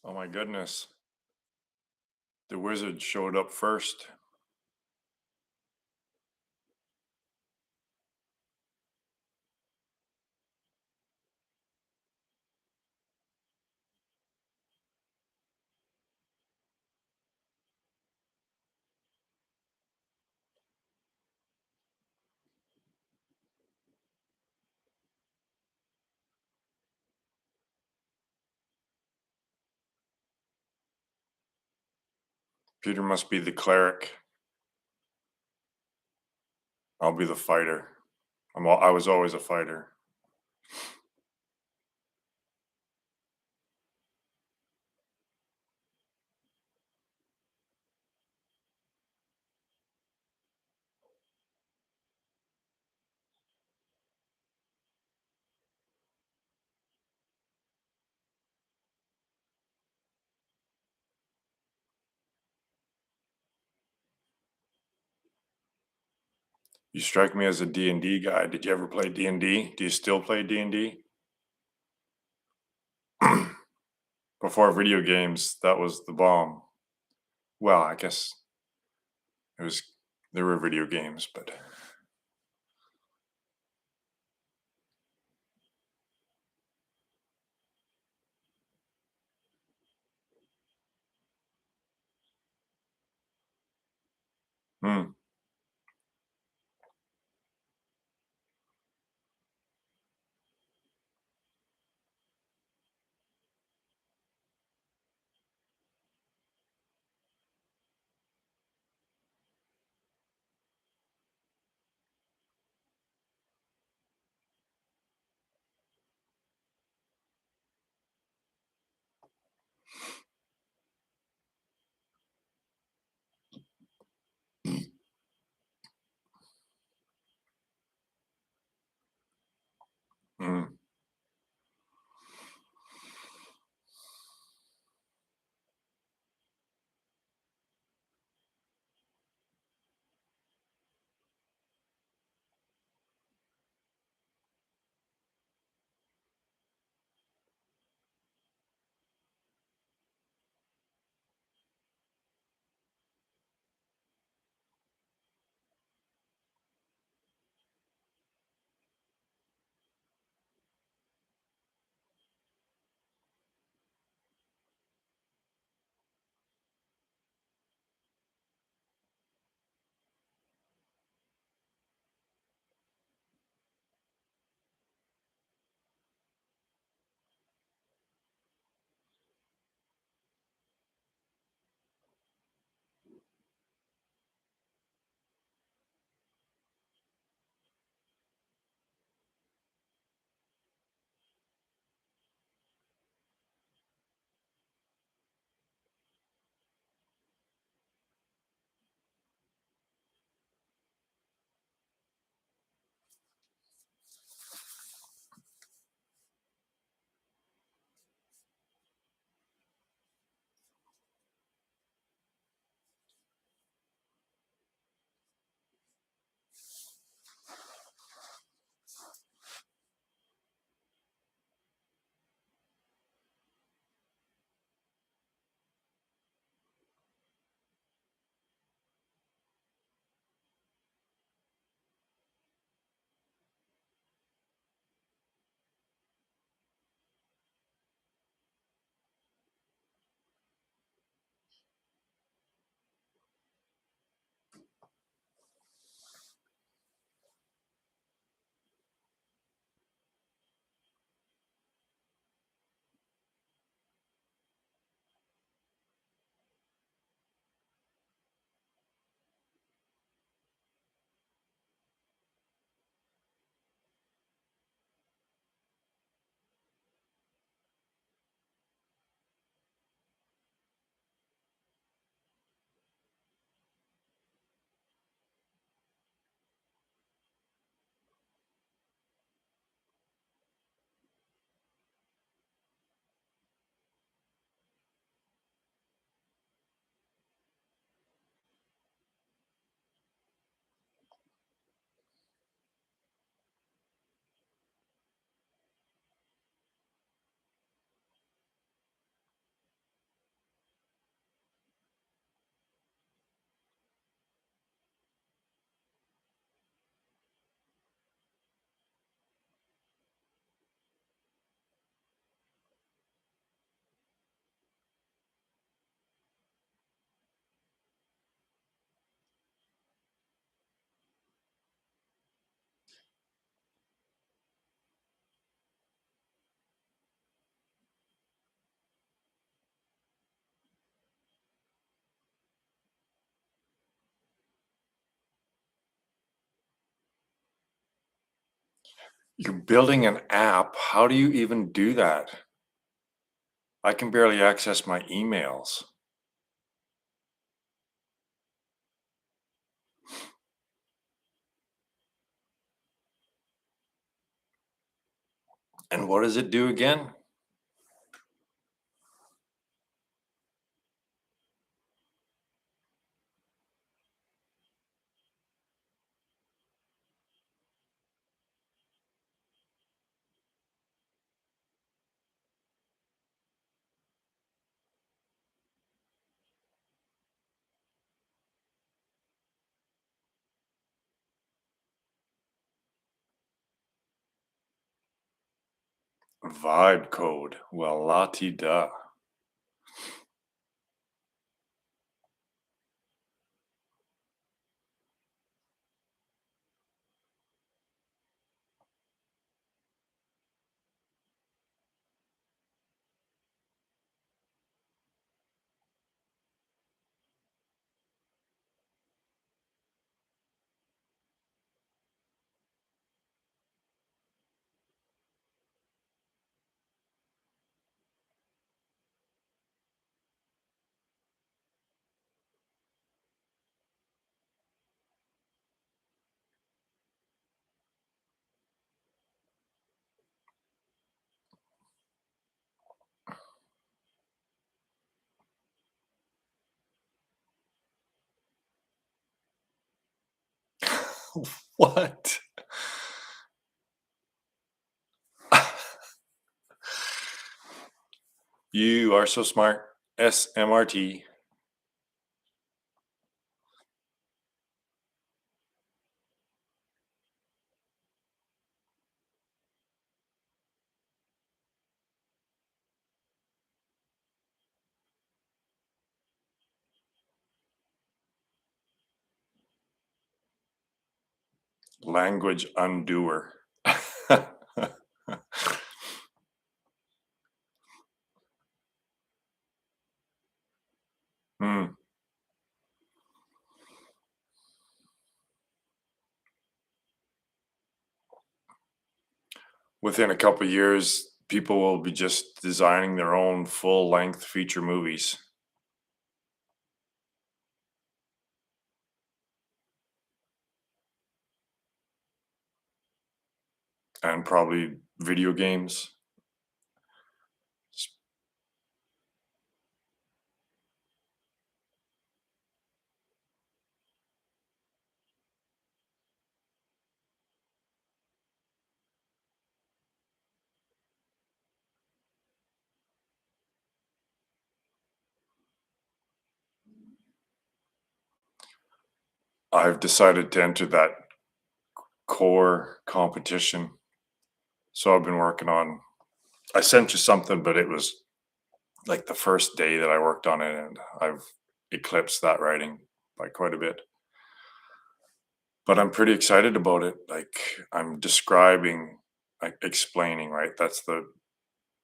Oh my goodness. The wizard showed up first. Peter must be the cleric. I'll be the fighter. I was always a fighter. You strike me as a D&D guy. Did you ever play D&D? Do you still play D&D? Before video games, that was the bomb. Well, I guess it was there were video games, but hmm. Hmm. You're building an app. How do you even do that? I can barely access my emails. And what does it do again? Vibe code. Well, la ti da. What? You are so smart. SMRT. Language undoer. Hmm. Within a couple years, people will be just designing their own full-length feature movies and probably video games. I've decided to enter that core competition. So I've been working on I sent you something, but it was like the first day that I worked on it, and I've eclipsed that writing by quite a bit. But I'm pretty excited about it. Like I'm describing, like explaining, right? That's the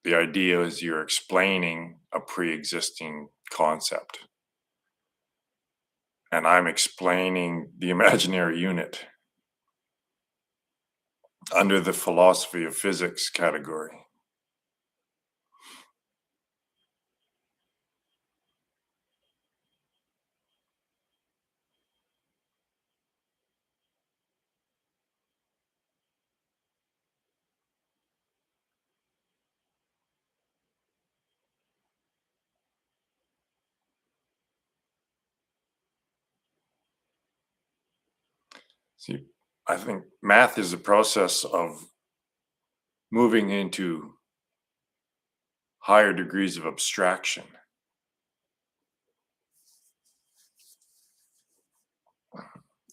idea is you're explaining a pre-existing concept, and I'm explaining the imaginary unit under the philosophy of physics category. See, I think math is the process of moving into higher degrees of abstraction.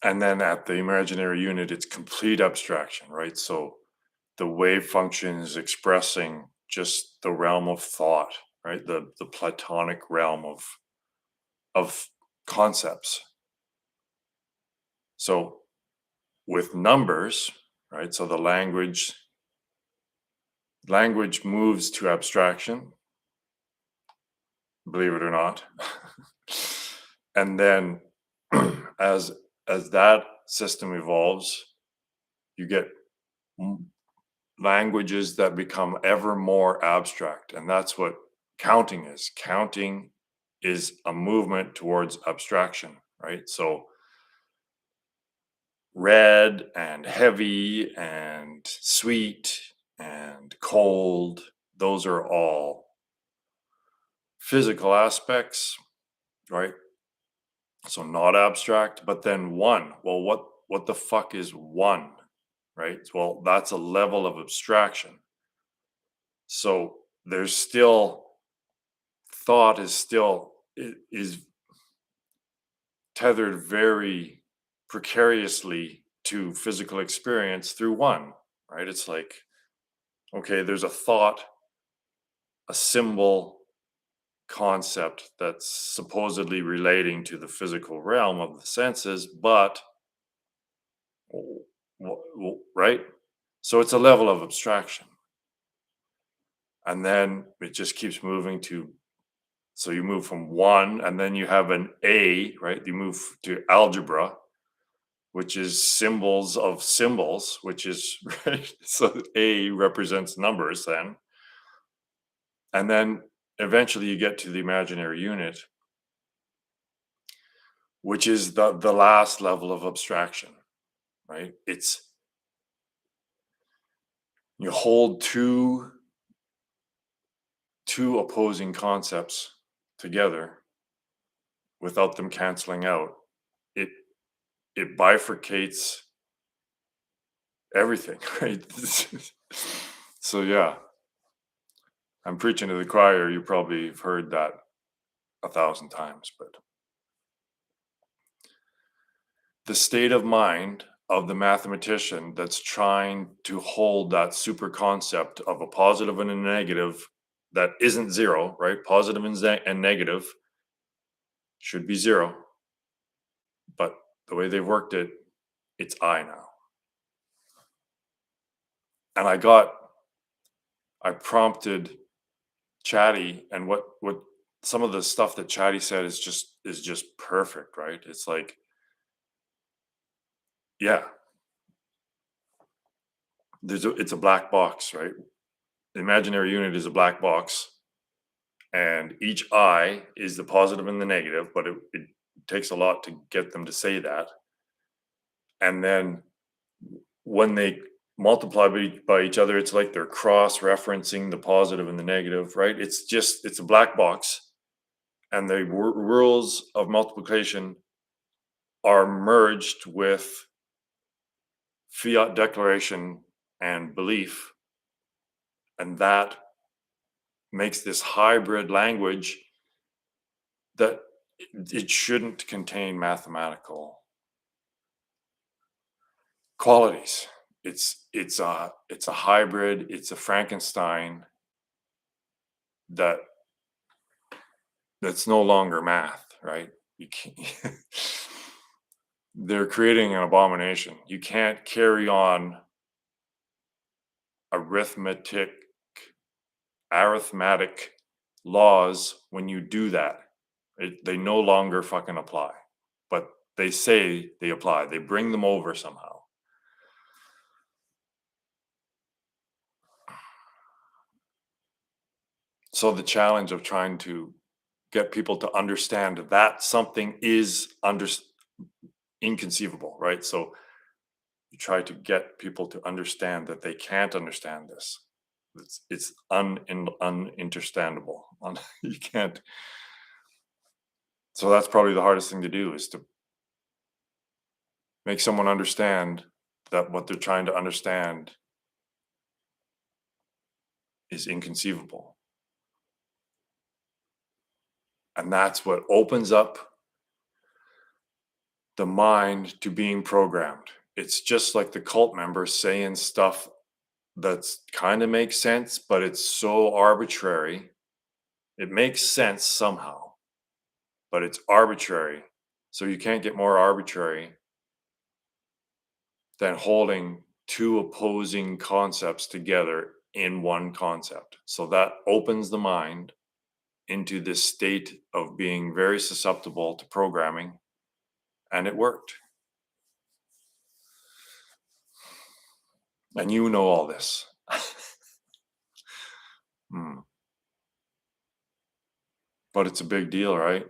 And then at the imaginary unit, it's complete abstraction, right? So the wave function is expressing just the realm of thought, right? The platonic realm of concepts. So with numbers, right? So the language moves to abstraction, believe it or not. And then as as that system evolves, you get languages that become ever more abstract. And that's what counting is. Counting is a movement towards abstraction, right? So red and heavy and sweet and cold, those are all physical aspects, right? So not abstract, but then one. Well, what the fuck is one, right? Well, that's a level of abstraction. So there's still thought is still is tethered very precariously to physical experience through one, right? It's like, okay, there's a thought, a symbol, concept that's supposedly relating to the physical realm of the senses, but right? So it's a level of abstraction. And then it just keeps moving to, so you move from one, and then you have an A, right? You move to algebra, which is symbols of symbols, which is, right? So A represents numbers then. And then eventually you get to the imaginary unit, which is the last level of abstraction, right? It's, you hold two opposing concepts together without them canceling out. It it bifurcates everything, right? So yeah, I'm preaching to the choir. You probably have heard that 1,000 times, but the state of mind of the mathematician that's trying to hold that super concept of a positive and a negative that isn't zero, right? Positive and negative should be zero, but the way they've worked it, it's I now. And I prompted Chatty, and what some of the stuff that Chatty said is just perfect, right? It's like, yeah, it's a black box, right? The imaginary unit is a black box, and each I is the positive and the negative, but it takes a lot to get them to say that. And then when they multiply by each other, it's like they're cross-referencing the positive and the negative, right? It's a black box, and the rules of multiplication are merged with fiat declaration and belief, and that makes this hybrid language that it shouldn't contain mathematical qualities. It's a hybrid, it's a Frankenstein that that's no longer math, right? You can't, they're creating an abomination. You can't carry on arithmetic arithmetic laws when you do that. They no longer fucking apply, but they say they apply. They bring them over somehow. So the challenge of trying to get people to understand that something is inconceivable, right? So you try to get people to understand that they can't understand this. It's uninterstandable. You can't. So that's probably the hardest thing to do, is to make someone understand that what they're trying to understand is inconceivable. And that's what opens up the mind to being programmed. It's just like the cult members saying stuff that's kind of makes sense, but it's so arbitrary. It makes sense somehow, but it's arbitrary. So you can't get more arbitrary than holding two opposing concepts together in one concept. So that opens the mind into this state of being very susceptible to programming, and it worked. And you know all this. but it's a big deal, right?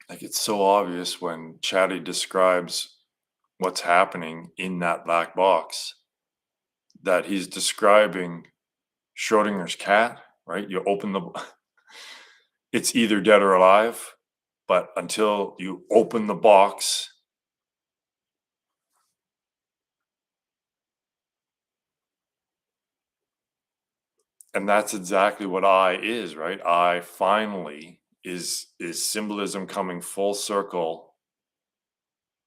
Like it's so obvious when Chatty describes what's happening in that black box that he's describing Schrodinger's cat, right? You open the it's either dead or alive, but until you open the box, and that's exactly what I is, right? I finally is symbolism coming full circle,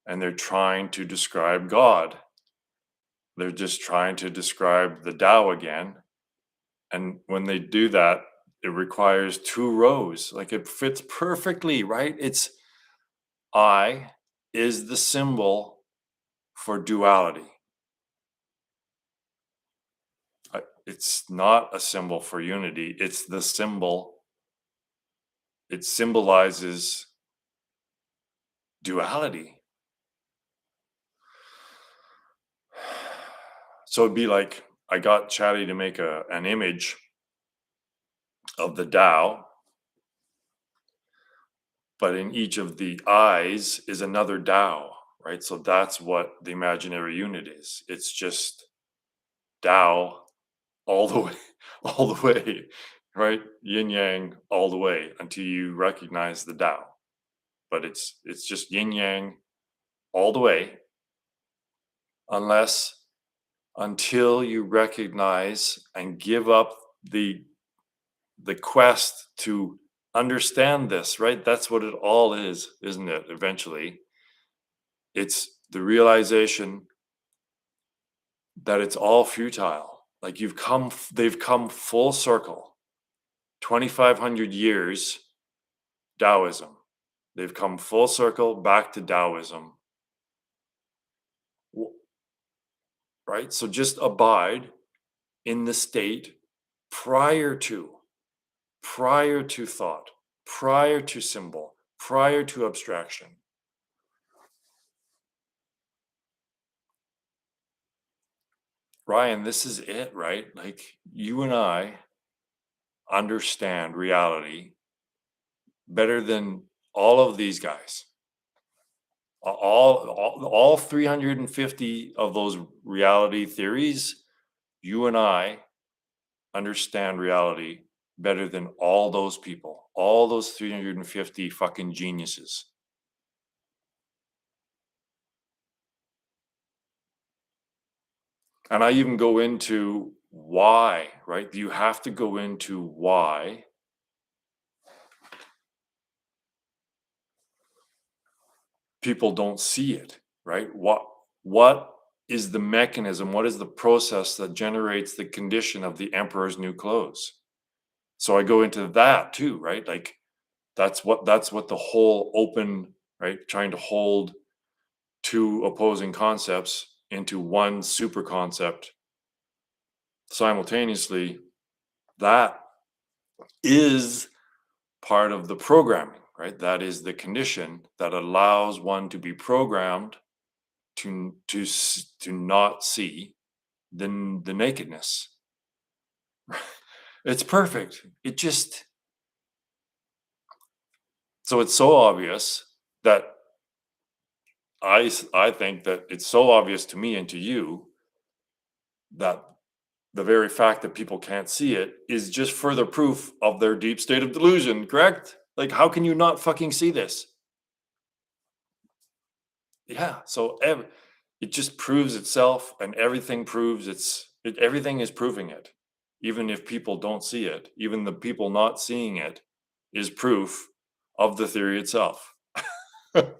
and they're trying to describe God. They're just trying to describe the Tao again. And when they do that, it requires two rows. Like it fits perfectly, right? It's I is the symbol for duality. It's not a symbol for unity. It's the symbol. It symbolizes duality. So it'd be like I got Chatty to make an image of the Tao, but in each of the eyes is another Tao, right? So that's what the imaginary unit is. It's just Tao all the way, all the way, right? Yin yang all the way until you recognize the Tao. But it's just yin yang all the way, unless until you recognize and give up the quest to understand this, right? That's what it all is, isn't it? Eventually, it's the realization that it's all futile. Like they've come full circle. 2,500 years, Taoism. They've come full circle back to Taoism, right? So just abide in the state prior to, prior to thought, prior to symbol, prior to abstraction. Ryan, this is it, right? Like you and I understand reality better than all of these guys. All 350 of those reality theories, you and I understand reality better than all those people, all those 350 fucking geniuses. And I even go into why, right? You have to go into why people don't see it, right? What is the mechanism? What is the process that generates the condition of the emperor's new clothes? So I go into that too, right? Like that's what the whole open, right? Trying to hold two opposing concepts into one super concept simultaneously, that is part of the programming, right? That is the condition that allows one to be programmed to not see the nakedness. It's perfect. It just so it's so obvious that I think that it's so obvious to me and to you that the very fact that people can't see it is just further proof of their deep state of delusion, correct? Like, how can you not fucking see this? Yeah. So it just proves itself, and everything proves everything is proving it. Even if people don't see it, even the people not seeing it is proof of the theory itself.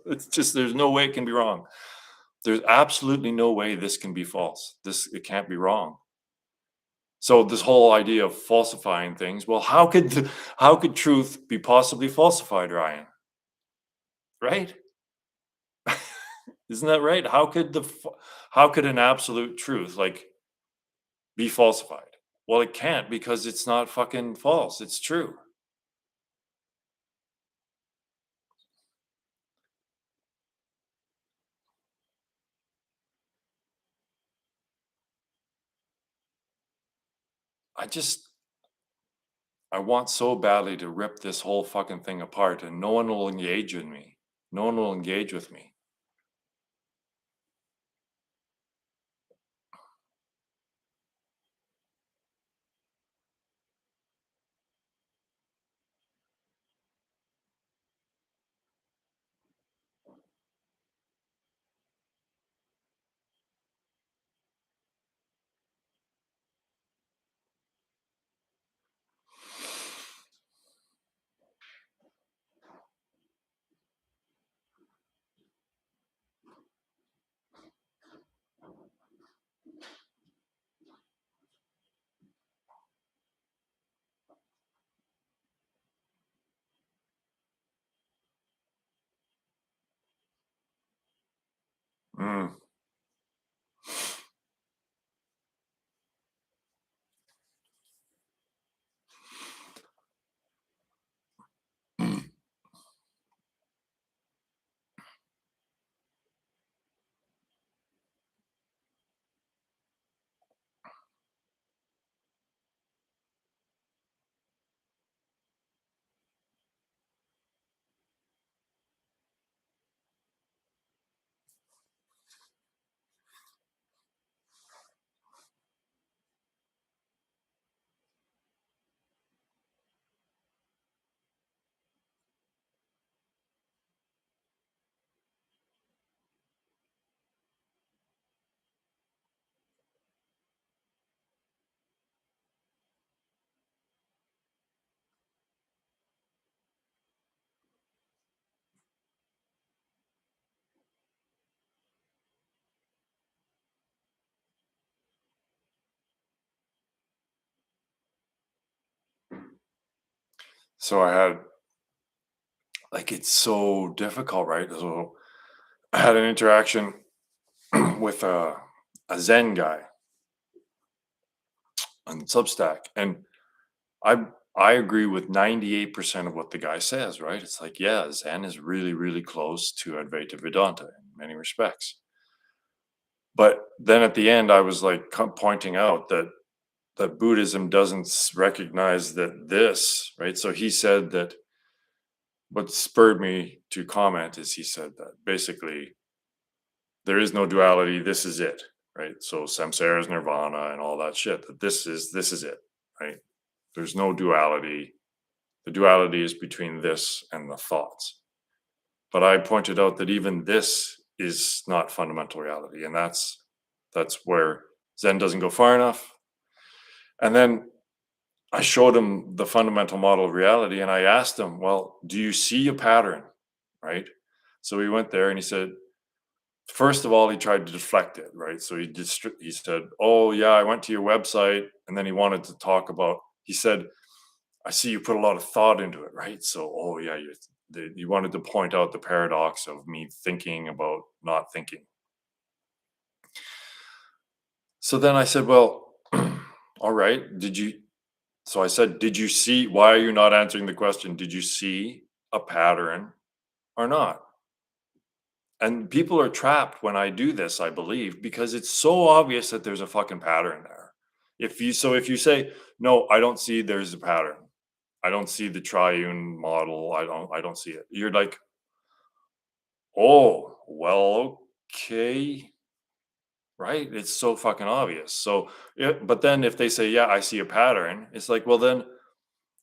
It's just, there's no way it can be wrong. There's absolutely no way this can be false. It can't be wrong. So this whole idea of falsifying things, well, how could truth be possibly falsified, Ryan? Right? Isn't that right? How could an absolute truth like be falsified? Well, it can't because it's not fucking false. It's true. I just I want so badly to rip this whole fucking thing apart, and no one will engage with me. No one will engage with me. Mm. So I had like it's so difficult, right? So I had an interaction with a Zen guy on Substack, and I I agree with 98% of what the guy says, right? It's like, yeah, Zen is really, really close to Advaita Vedanta in many respects. But then at the end, I was like pointing out that Buddhism doesn't recognize that this, right? So he said that what spurred me to comment is he said that basically there is no duality. This is it, right? So samsara is nirvana and all that shit. That this is it, right? There's no duality. The duality is between this and the thoughts. But I pointed out that even this is not fundamental reality, and that's where Zen doesn't go far enough. And then I showed him the fundamental model of reality, and I asked him, "Well, do you see a pattern?" Right? So he went there, and he said, first of all, he tried to deflect it, right? So he said, "Oh yeah, I went to your website," and then he wanted to talk about. He said, "I see you put a lot of thought into it, right? So, oh yeah, you wanted to point out the paradox of me thinking about not thinking." So then I said, "Well, all right. Did you?" So I said, "Did you see? Why are you not answering the question? Did you see a pattern or not?" And people are trapped when I do this, I believe, because it's so obvious that there's a fucking pattern there. If you say, "No, I don't see there's a pattern. I don't see the triune model. I don't see it." You're like, "Oh, well, okay." Right? It's so fucking obvious. So, but then if they say, "Yeah, I see a pattern," it's like, well then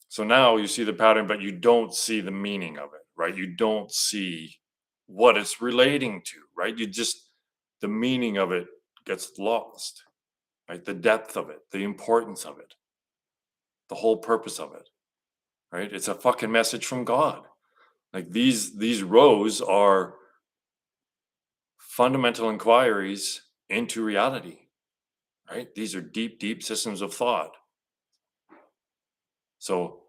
so now you see the pattern, but you don't see the meaning of it, right? You don't see what it's relating to, right? You just, the meaning of it gets lost, right? The depth of it, the importance of it, the whole purpose of it, right? It's a fucking message from God. Like these rows are fundamental inquiries into reality, right? These are deep, deep systems of thought. So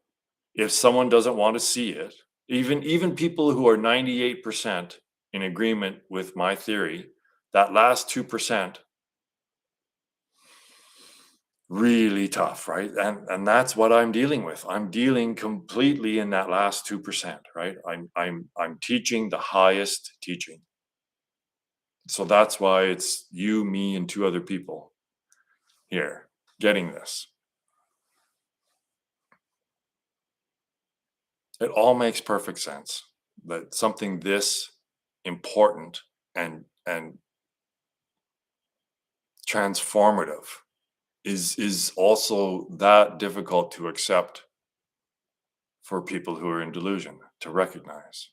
if someone doesn't want to see it, even people who are 98% in agreement with my theory, that last 2%, really tough, right? And that's what I'm dealing with. I'm dealing completely in that last 2%, right? I'm teaching the highest teaching. So that's why it's you, me, and two other people here getting this. It all makes perfect sense that something this important and transformative is also that difficult to accept for people who are in delusion to recognize.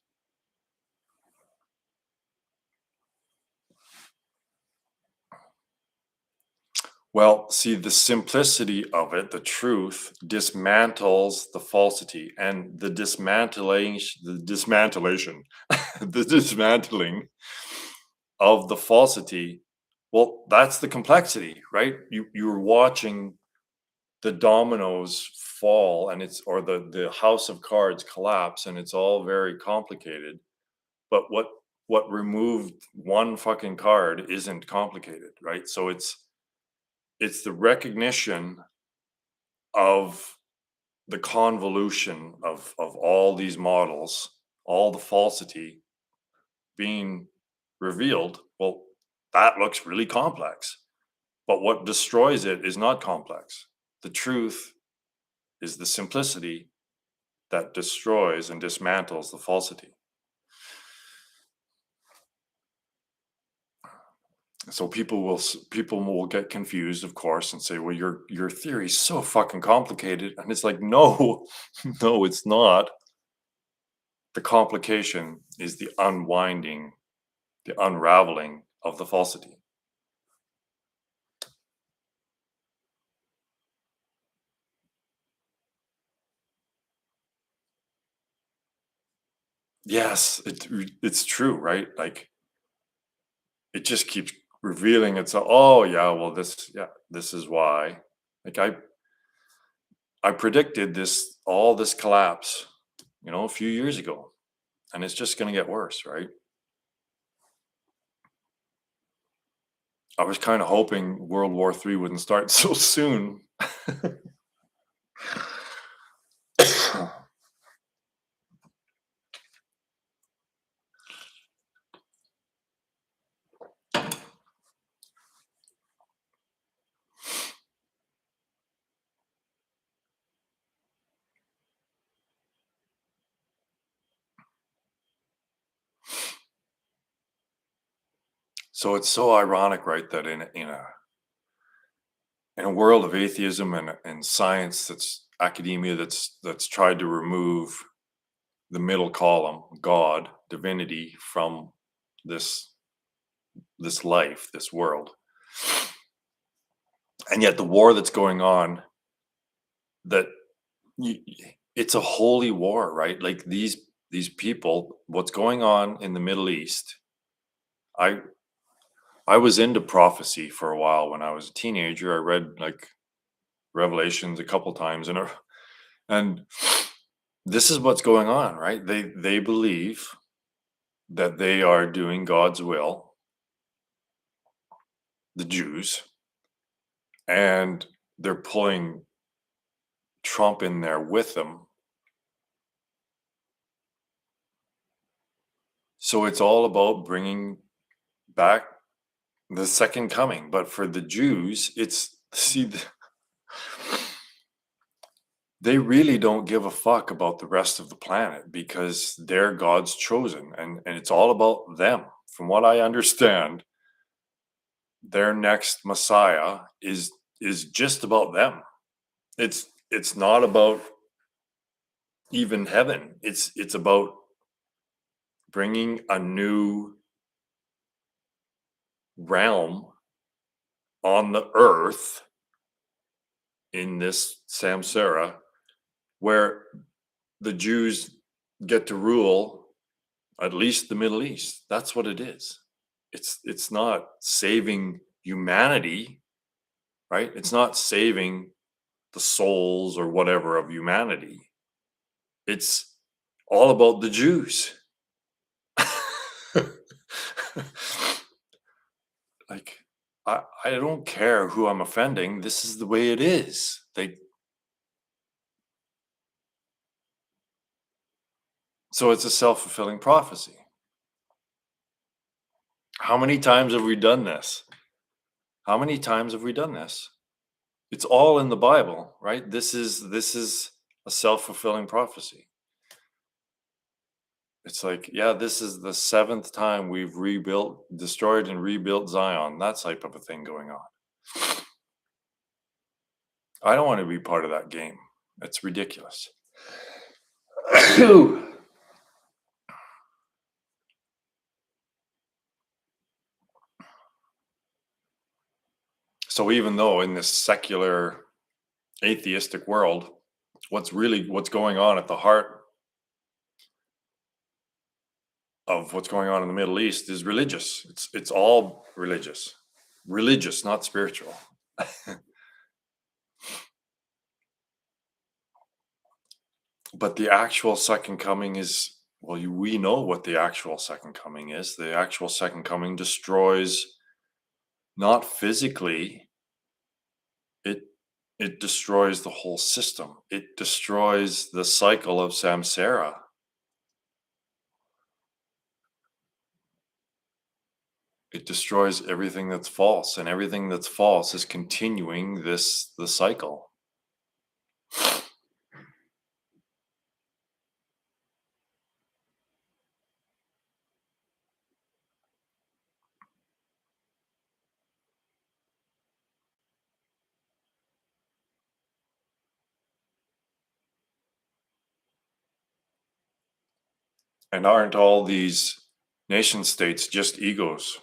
Well, see, the simplicity of it, the truth, dismantles the falsity, and the dismantling of the falsity. Well, that's the complexity, right? You're watching the dominoes fall, and it's or the house of cards collapse, and it's all very complicated. But what removed one fucking card isn't complicated, right? So it's the recognition of the convolution of all these models, all the falsity being revealed. Well, that looks really complex, but what destroys it is not complex. The truth is the simplicity that destroys and dismantles the falsity. So people will get confused, of course, and say, well, your theory is so fucking complicated, and it's like, no. No, it's not. The complication is the unwinding, the unraveling of the falsity. Yes, it's true, right? Like, it just keeps revealing itself. Oh yeah, well, this is why. Like, I predicted all this collapse, a few years ago, and it's just going to get worse, right? I was kind of hoping World War III wouldn't start so soon. So it's so ironic, right, that in a world of atheism and science, that's academia, that's tried to remove the middle column, God, divinity, from this this life, this world. And yet the war that's going on, that y- it's a holy war, right? Like, these people, what's going on in the Middle East. I i was into prophecy for a while. When I was a teenager, I read like Revelations a couple times, and this is what's going on, right? They believe that they are doing God's will, the Jews, and they're pulling Trump in there with them. So it's all about bringing back the second coming. But for the Jews, they really don't give a fuck about the rest of the planet, because they're God's chosen, and it's all about them. From what I understand, their next Messiah is just about them. It's not about even heaven. It's about bringing a new realm on the earth in this samsara, where the Jews get to rule at least the Middle East. That's what it is. It's not saving humanity, right? It's not saving the souls or whatever of humanity. It's all about the Jews. Like, I don't care who I'm offending. This is the way it is. So it's a self-fulfilling prophecy. How many times have we done this? How many times have we done this? It's all in the Bible, right? This is a self-fulfilling prophecy. It's like, yeah, this is the seventh time we've destroyed and rebuilt Zion. That type of a thing going on. I don't want to be part of that game. It's ridiculous. So even though in this secular atheistic world, what's going on at the heart of what's going on in the Middle East is religious. It's all religious. Religious, not spiritual. But the actual second coming is, well, we know what the actual second coming is. The actual second coming destroys, not physically, it it destroys the whole system. It destroys the cycle of samsara. It destroys everything that's false, and everything that's false is continuing the cycle. And aren't all these nation states just egos?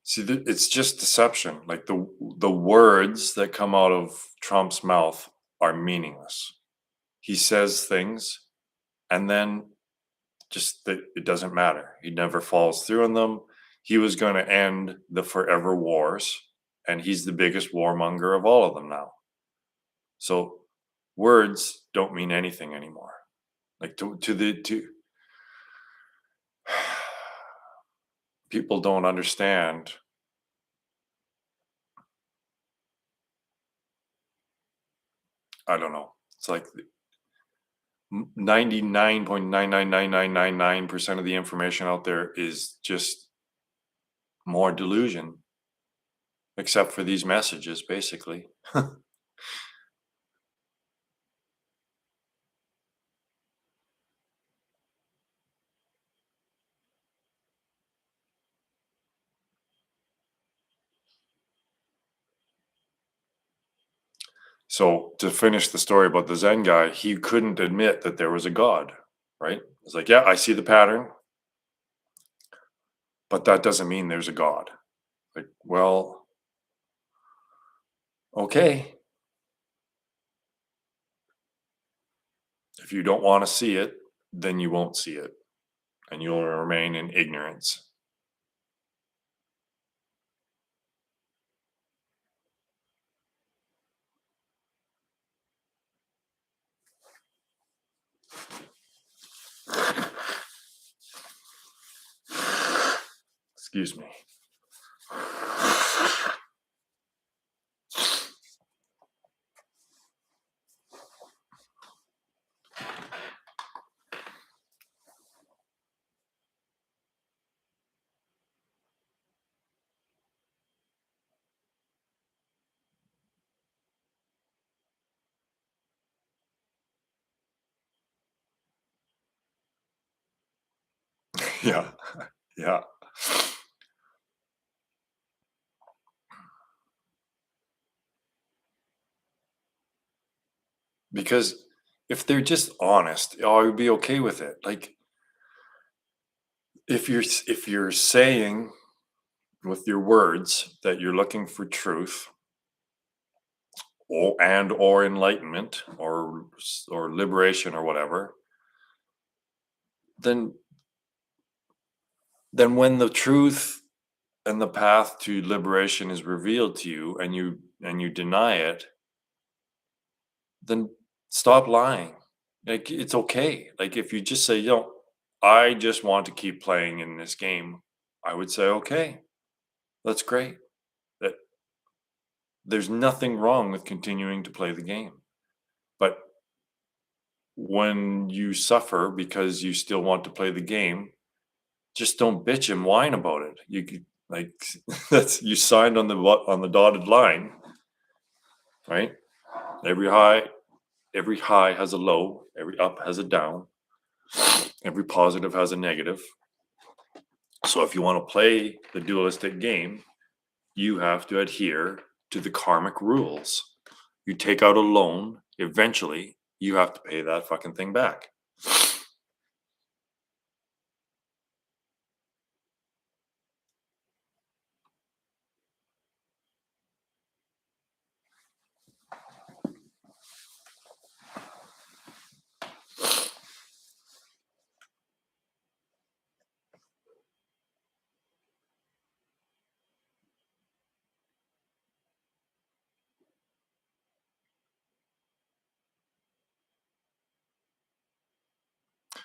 See, it's just deception. Like the words that come out of Trump's mouth are meaningless. He says things, and then just that it doesn't matter. He never follows through on them. He was going to end the forever wars, and he's the biggest warmonger of all of them now. So words don't mean anything anymore. Like to people don't understand. I don't know. It's like 99.99999% of the information out there is just more delusion, except for these messages, basically. So to finish the story about the Zen guy, he couldn't admit that there was a God, right? It's like, yeah, I see the pattern, but that doesn't mean there's a God. Like, well, okay. If you don't want to see it, then you won't see it, and you'll remain in ignorance. Excuse me. Yeah, yeah. Because if they're just honest, I would be okay with it. Like if you're saying with your words that you're looking for truth or enlightenment or liberation or whatever, then when the truth and the path to liberation is revealed to you and you deny it, then stop lying. Like it's okay. Like if you just say, I just want to keep playing in this game, I would say, okay, that's great. That there's nothing wrong with continuing to play the game. But when you suffer because you still want to play the game, just don't bitch and whine about it. Like that's you signed on the dotted line, right? Every high, every high has a low, every up has a down, every positive has a negative. So if you want to play the dualistic game, you have to adhere to the karmic rules. You take out a loan, eventually you have to pay that fucking thing back.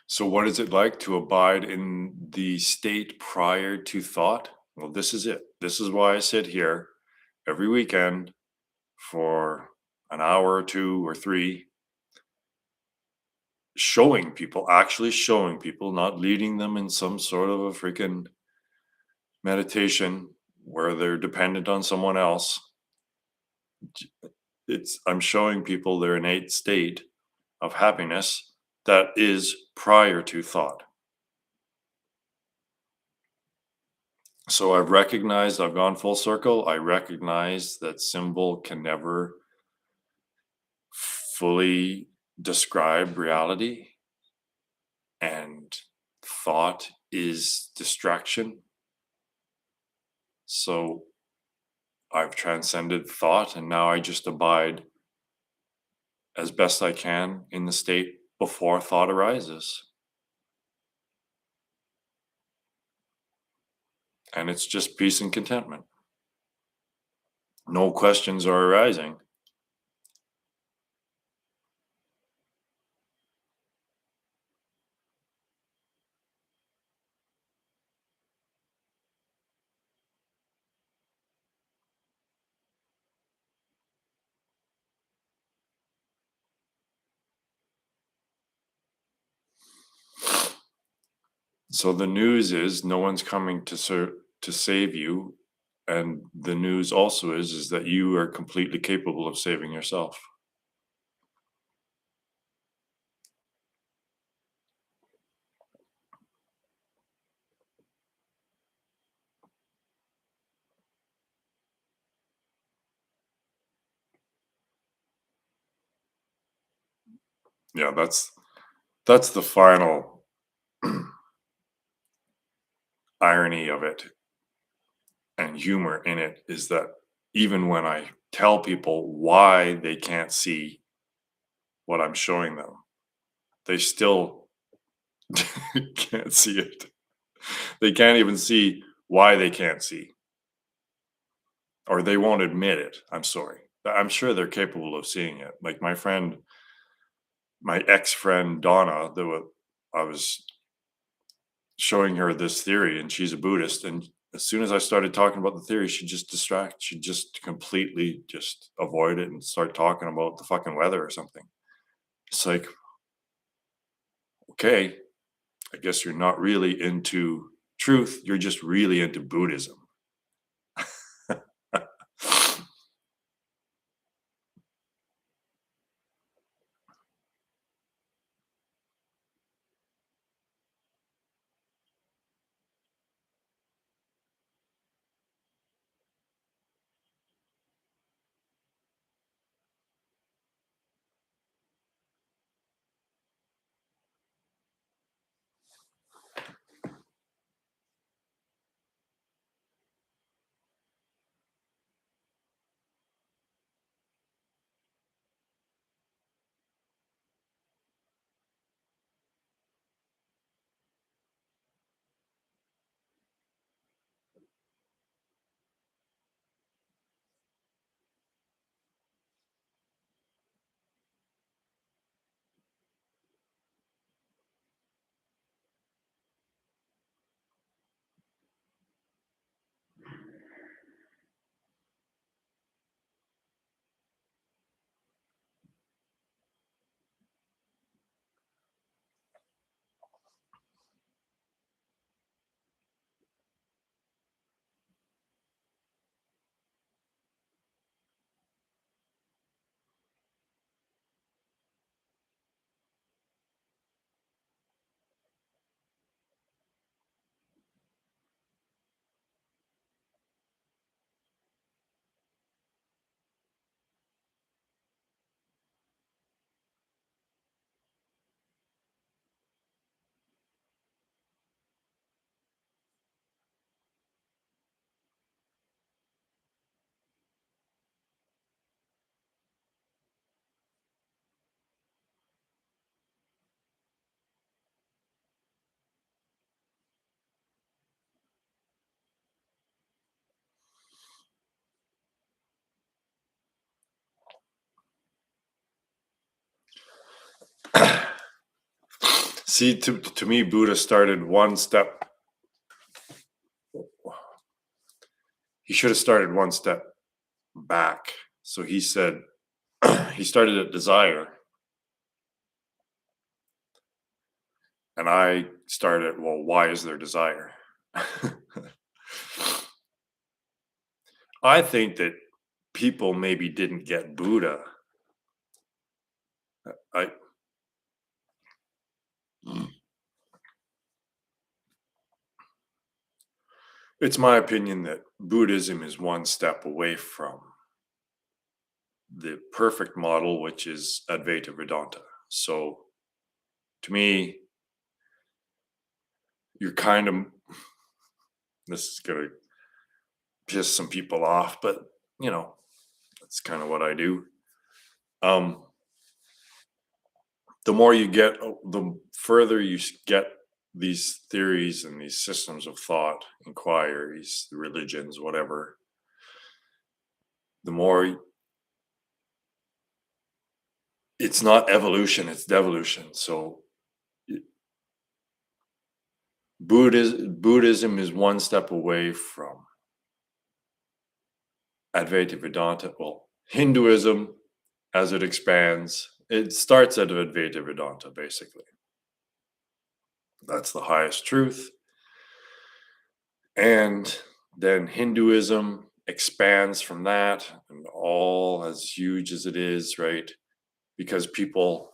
So what is it like to abide in the state prior to thought? Well, this is it. This is why I sit here every weekend for an hour or two or three, showing people, actually showing people, not leading them in some sort of a freaking meditation where they're dependent on someone else. I'm showing people their innate state of happiness that is prior to thought. So I've gone full circle. I recognize that symbol can never fully describe reality, and thought is distraction. So I've transcended thought, and now I just abide as best I can in the state before thought arises. And it's just peace and contentment. No questions are arising. So the news is no one's coming to save you, and the news also is that you are completely capable of saving yourself. Yeah, that's the final irony of it, and humor in it is that even when I tell people why they can't see what I'm showing them, they still can't see it. They can't even see why they can't see, or they won't admit it. I'm sorry. I'm sure they're capable of seeing it. Like my ex-friend Donna, I was showing her this theory, and she's a Buddhist, and as soon as I started talking about the theory, she'd just completely just avoid it and start talking about the fucking weather or something. It's like, okay, I guess you're not really into truth, you're just really into Buddhism. See, to me, Buddha started one step. He should have started one step back. So he said, he started at desire, and I started, well, why is there desire? I think that people maybe didn't get Buddha. I It's my opinion that Buddhism is one step away from the perfect model, which is Advaita Vedanta. So to me, you're kind of, this is going to piss some people off, but you know, that's kind of what I do. Um, the more you get, the further you get these theories and these systems of thought, inquiries, religions, whatever, the more it's not evolution, it's devolution. So Buddhism is one step away from Advaita Vedanta. Well, Hinduism, as it expands, it starts at Advaita Vedanta, basically. That's the highest truth. And then Hinduism expands from that, and all as huge as it is, right? Because people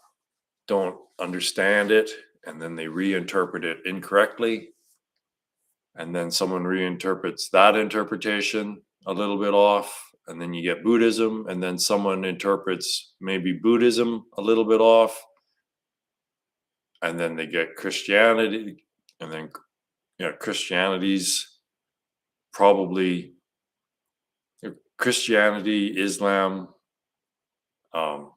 don't understand it, and then they reinterpret it incorrectly. And then someone reinterprets that interpretation a little bit off, and then you get Buddhism, and then someone interprets maybe Buddhism a little bit off, and then they get Christianity, and then Christianity's probably Christianity, Islam, um,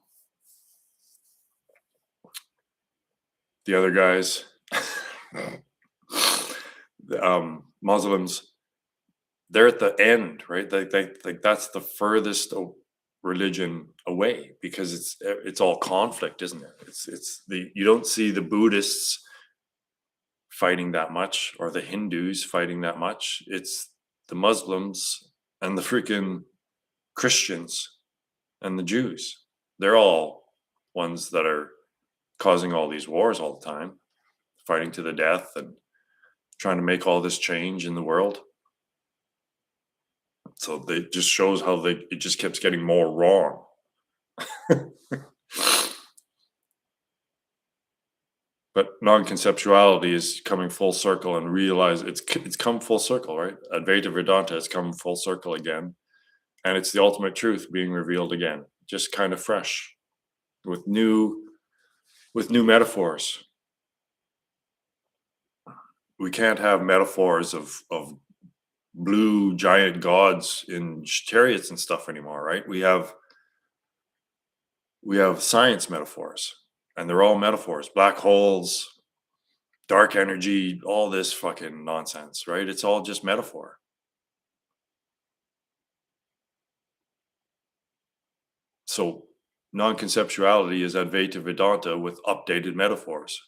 the other guys, Muslims. They're at the end, right? Like that's the furthest religion away, because it's all conflict, isn't it? It's the you don't see the Buddhists fighting that much, or the Hindus fighting that much. It's the Muslims and the freaking Christians and the Jews. They're all ones that are causing all these wars all the time, fighting to the death and trying to make all this change in the world. So it just shows how it just keeps getting more wrong. But non-conceptuality is coming full circle, and realize it's come full circle, right? Advaita Vedanta has come full circle again, and it's the ultimate truth being revealed again, just kind of fresh, with new metaphors. We can't have metaphors of blue giant gods in chariots and stuff anymore, right? We have science metaphors, and they're all metaphors. Black holes, dark energy, all this fucking nonsense, right? It's all just metaphor. So non-conceptuality is Advaita Vedanta with updated metaphors.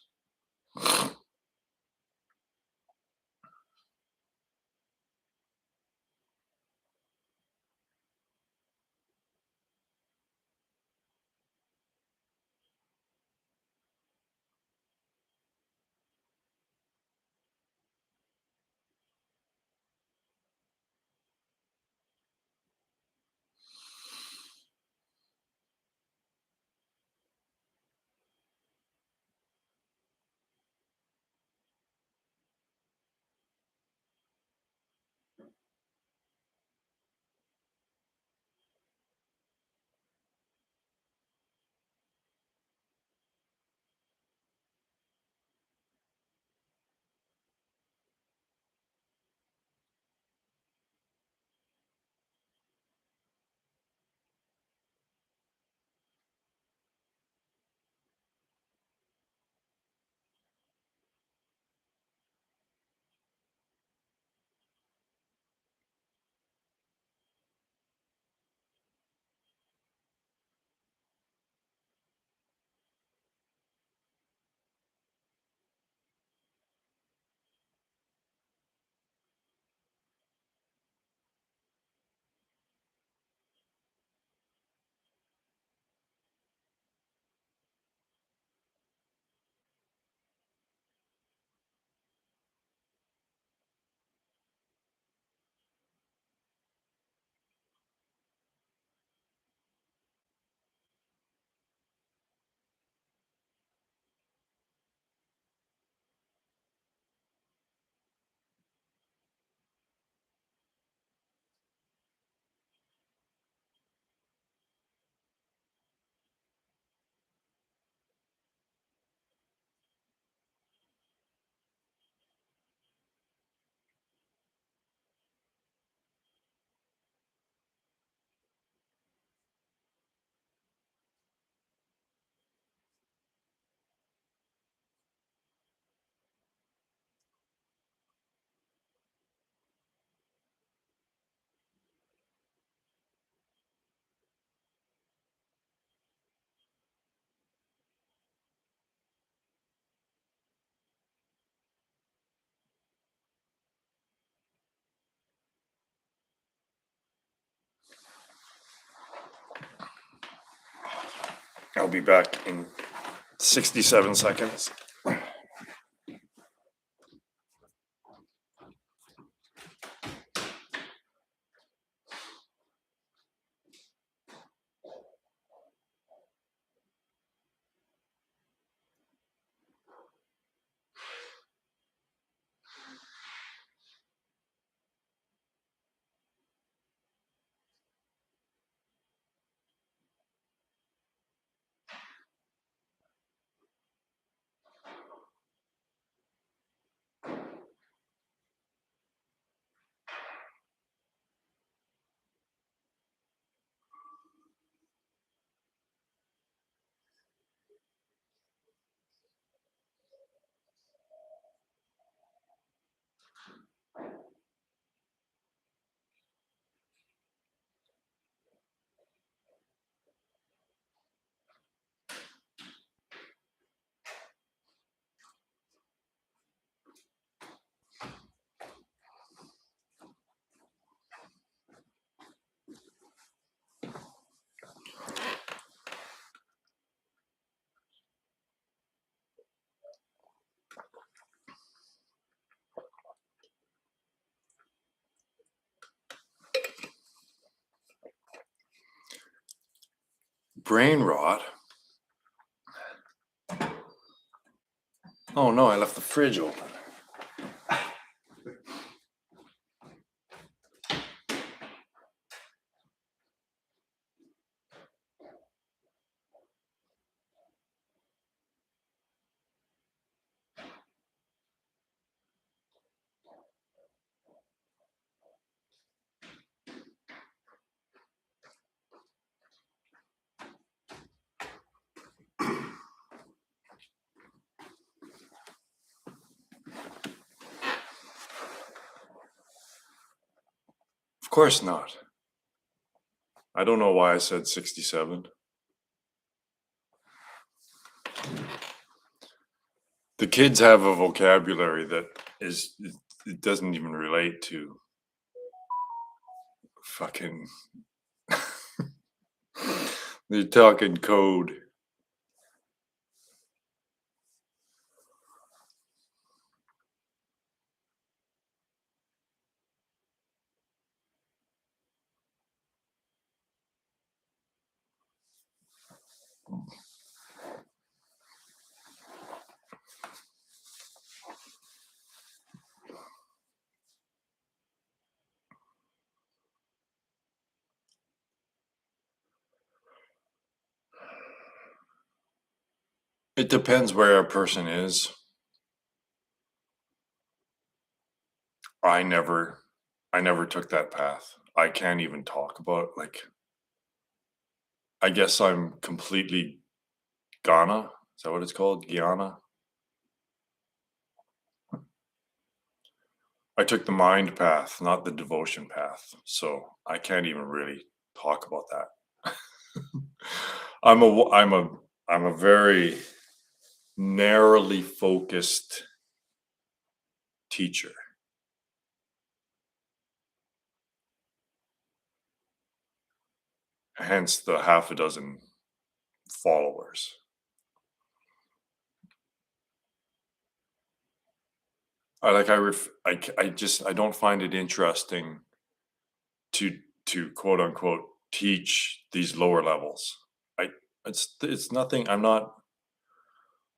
I'll be back in 67 seconds. Brain rot. Oh no, I left the fridge open. Of course not. I don't know why I said 67. The kids have a vocabulary that it doesn't even relate to fucking. They're talking code. It depends where a person is. I never took that path. I can't even talk about, like, I guess I'm completely Ghana. Is that what it's called? Guyana? I took the mind path, not the devotion path. So I can't even really talk about that. I'm a very narrowly focused teacher. Hence the half a dozen followers. I don't find it interesting to quote unquote teach these lower levels. I it's nothing. I'm not.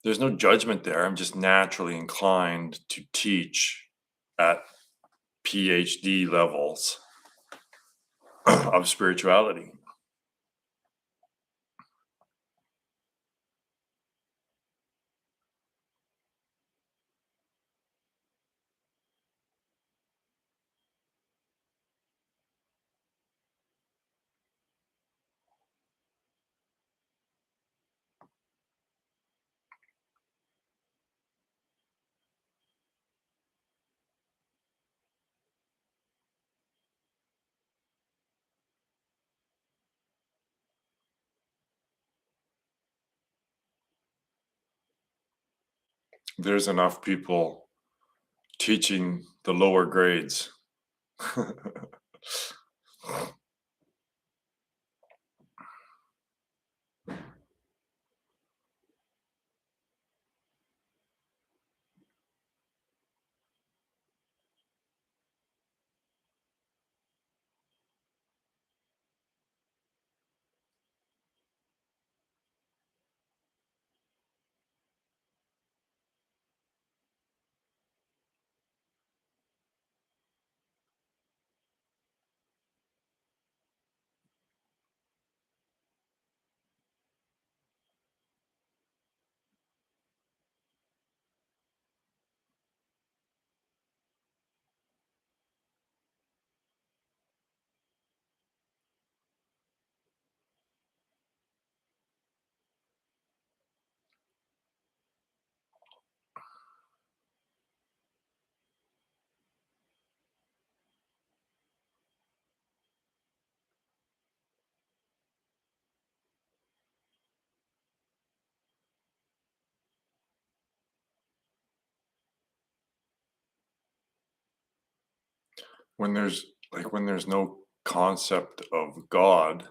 There's no judgment there. I'm just naturally inclined to teach at PhD levels of spirituality. There's enough people teaching the lower grades. when there's no concept of God,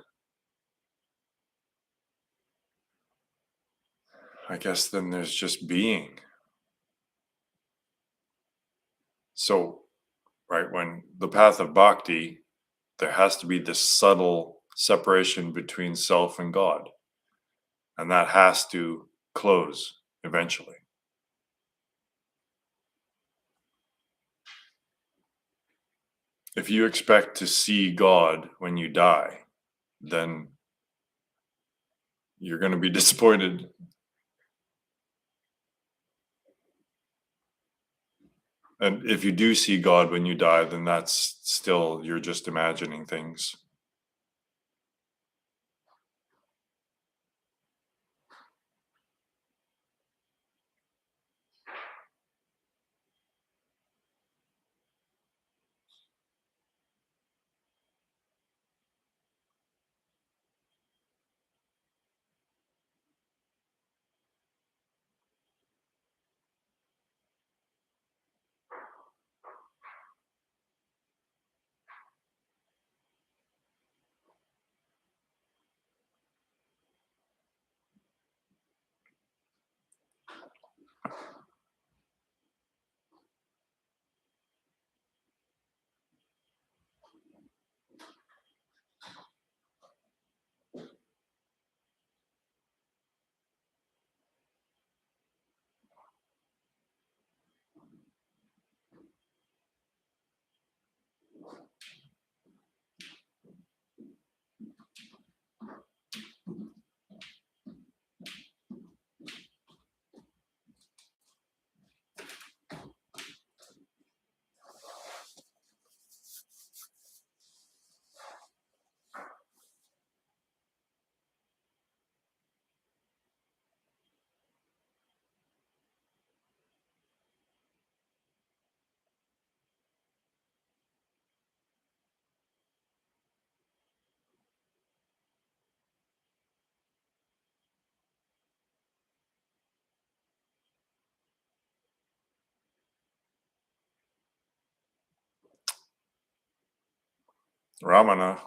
I guess then there's just being. So, right, when the path of bhakti, there has to be this subtle separation between self and God, and that has to close eventually. If you expect to see God when you die, then you're going to be disappointed. And if you do see God when you die, then that's still, you're just imagining things. Ramana.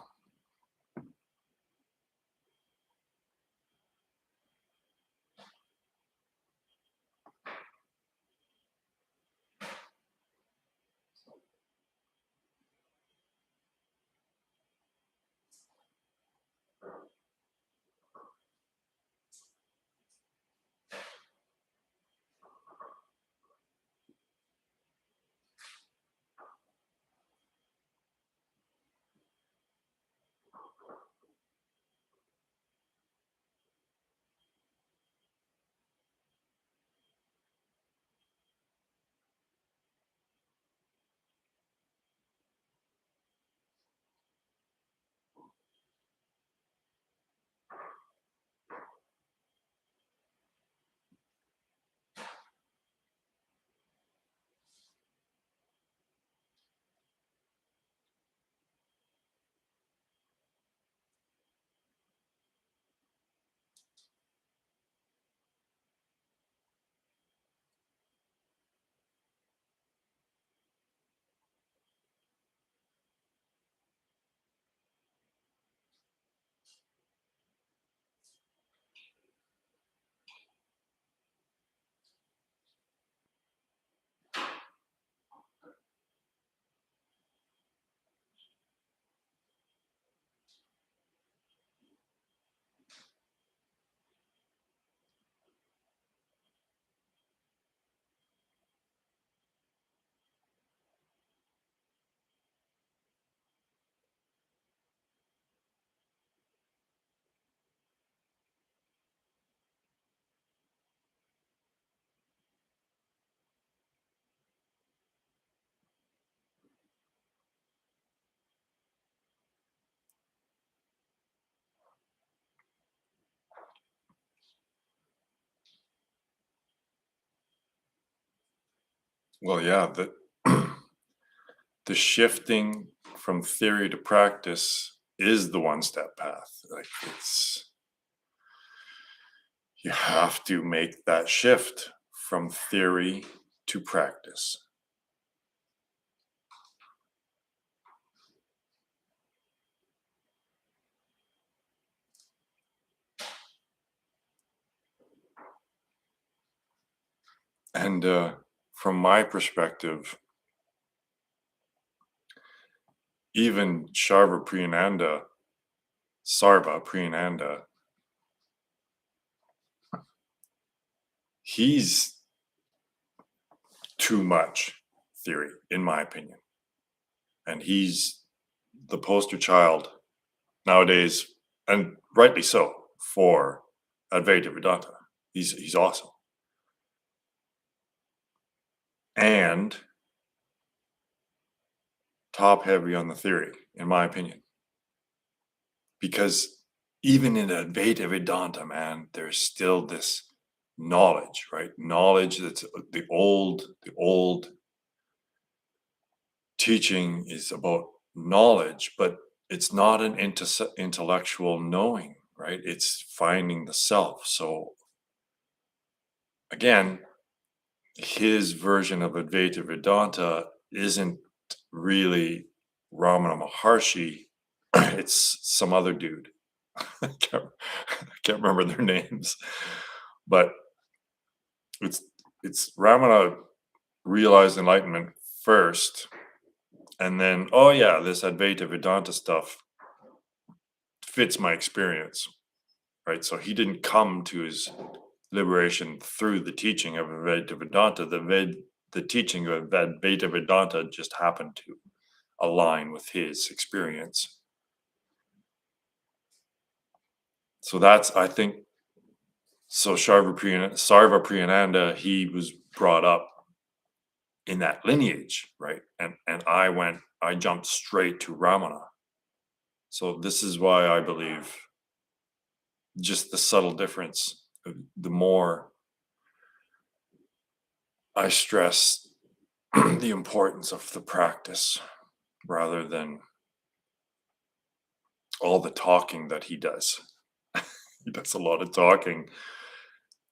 Well, yeah, the shifting from theory to practice is the one-step path. Like, you have to make that shift from theory to practice. And from my perspective, even Sarva Priyananda, he's too much theory, in my opinion. And he's the poster child nowadays, and rightly so, for Advaita Vedanta. He's awesome. And top heavy on the theory, in my opinion. Because even in Advaita Vedanta, man, there's still this knowledge, right? Knowledge that's the old teaching is about knowledge, but it's not an intellectual knowing, right? It's finding the self. So again, his version of Advaita Vedanta isn't really Ramana Maharshi. It's some other dude. I can't remember their names, but it's it's Ramana realized enlightenment first, and then oh yeah, this Advaita Vedanta stuff fits my experience, right? So he didn't come to his liberation through the teaching of Advaita Vedanta. The teaching of Advaita Vedanta just happened to align with his experience. So that's, I think, so Sarva Priyananda, he was brought up in that lineage, right? And I jumped straight to Ramana. So this is why I believe just the subtle difference. The more I stress the importance of the practice rather than all the talking that he does. He does a lot of talking,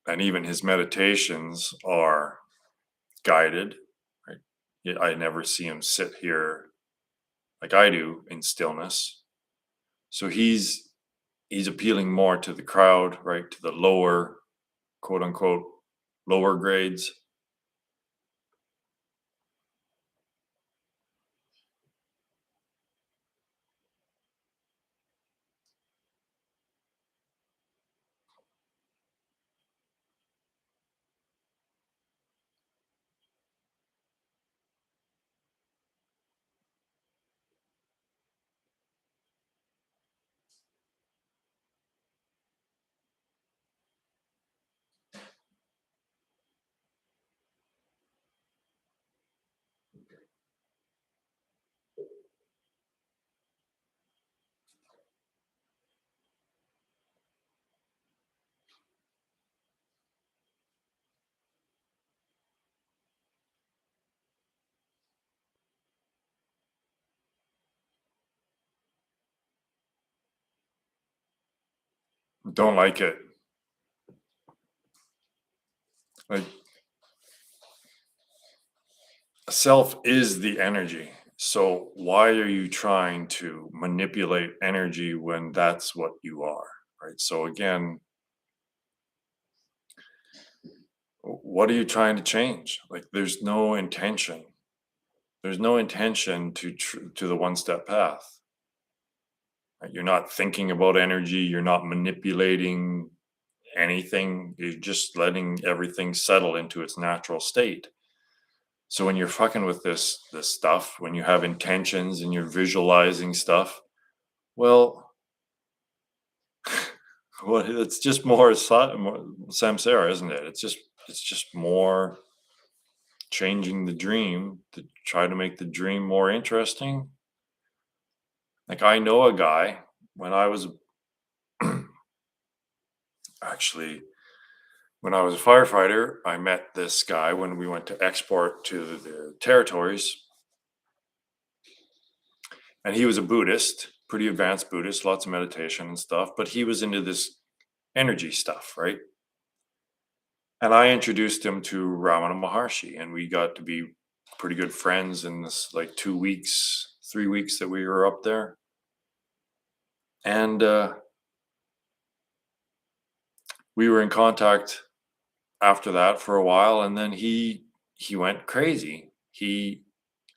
and even his meditations are guided. Right? I never see him sit here like I do in stillness. So he's appealing more to the crowd, right? To the lower, quote unquote, lower grades. Don't like it. Like, self is the energy. So why are you trying to manipulate energy when that's what you are? Right. So again, what are you trying to change? Like there's no intention. There's no intention to the one step path. Right? You're not thinking about energy, you're not manipulating anything. You're just letting everything settle into its natural state. So when you're fucking with this stuff, when you have intentions and you're visualizing stuff, well, well, it's just more samsara, isn't it? It's just more changing the dream to try to make the dream more interesting. Like I know a guy when I was actually when I was a firefighter, I met this guy when we went to export to the territories, and he was a Buddhist, pretty advanced Buddhist, lots of meditation and stuff, but he was into this energy stuff, right? And I introduced him to Ramana Maharshi, and we got to be pretty good friends in this like 2 weeks, 3 weeks that we were up there. And we were in contact after that for a while, and then he went crazy. He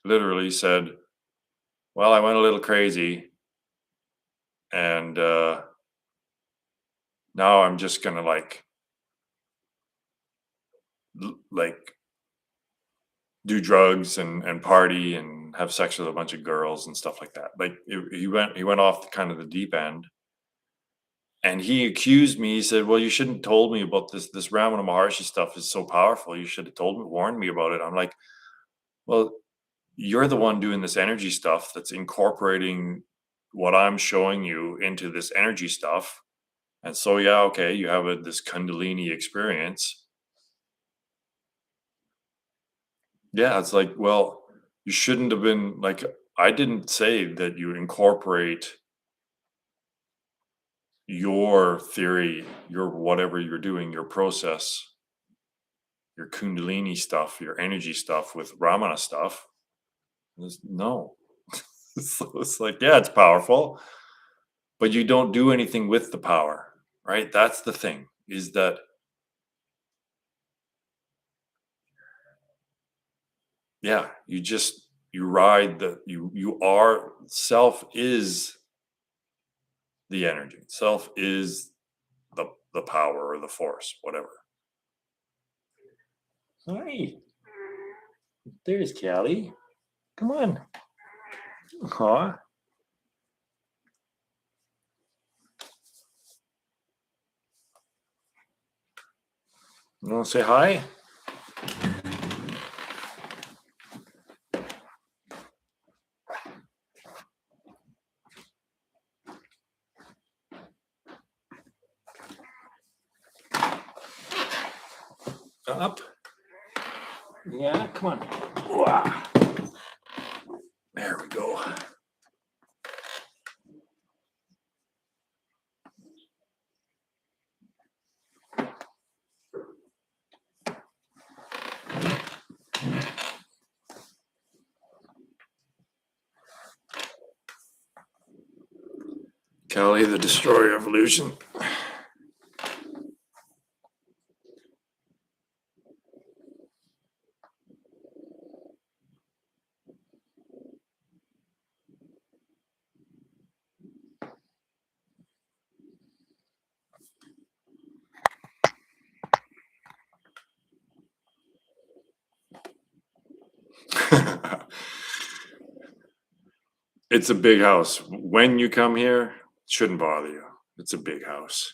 literally said, "Well, I went a little crazy, and now I'm just gonna like do drugs and party and have sex with a bunch of girls and stuff like that." Like he went off kind of the deep end, and he accused me. He said, "Well, you shouldn't told me about this Ramana Maharshi stuff is so powerful. You should have told me, warned me about it." I'm like, "Well, you're the one doing this energy stuff that's incorporating what I'm showing you into this energy stuff. And so, yeah, okay, you have this Kundalini experience." Yeah, it's like, well, you shouldn't have been like, I didn't say that you incorporate your theory, your whatever you're doing, your process, your Kundalini stuff, your energy stuff with Ramana stuff. No. So it's like, yeah, it's powerful, but you don't do anything with the power, right? That's the thing, is that, yeah, you ride you are self is the energy. Self is the power or the force, whatever. Hi, there's Callie. Come on. Aw. You want to say hi? Up. Yeah, come on. Wah. There we go. Callie, the destroyer of illusion. It's a big house. When you come here, it shouldn't bother you. It's a big house.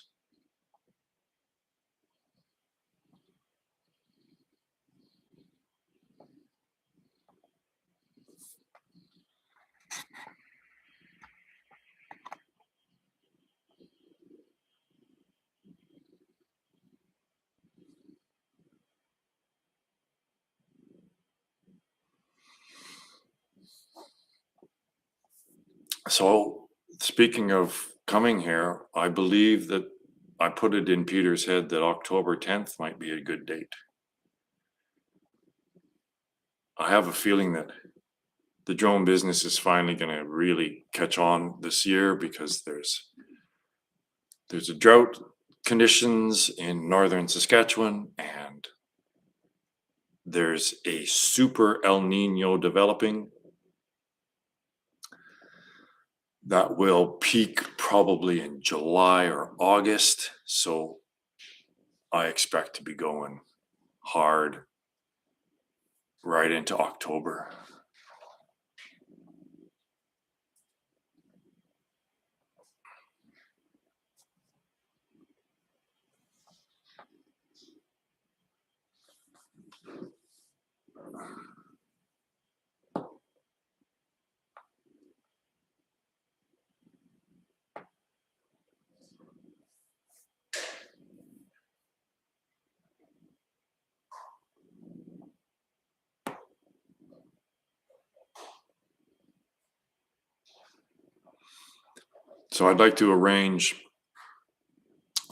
So, speaking of coming here, I believe that I put it in Peter's head that October 10th might be a good date. I have a feeling that the drone business is finally going to really catch on this year because there's a drought conditions in northern Saskatchewan, and there's a super El Nino developing that will peak probably in July or August. So I expect to be going hard right into October. So I'd like to arrange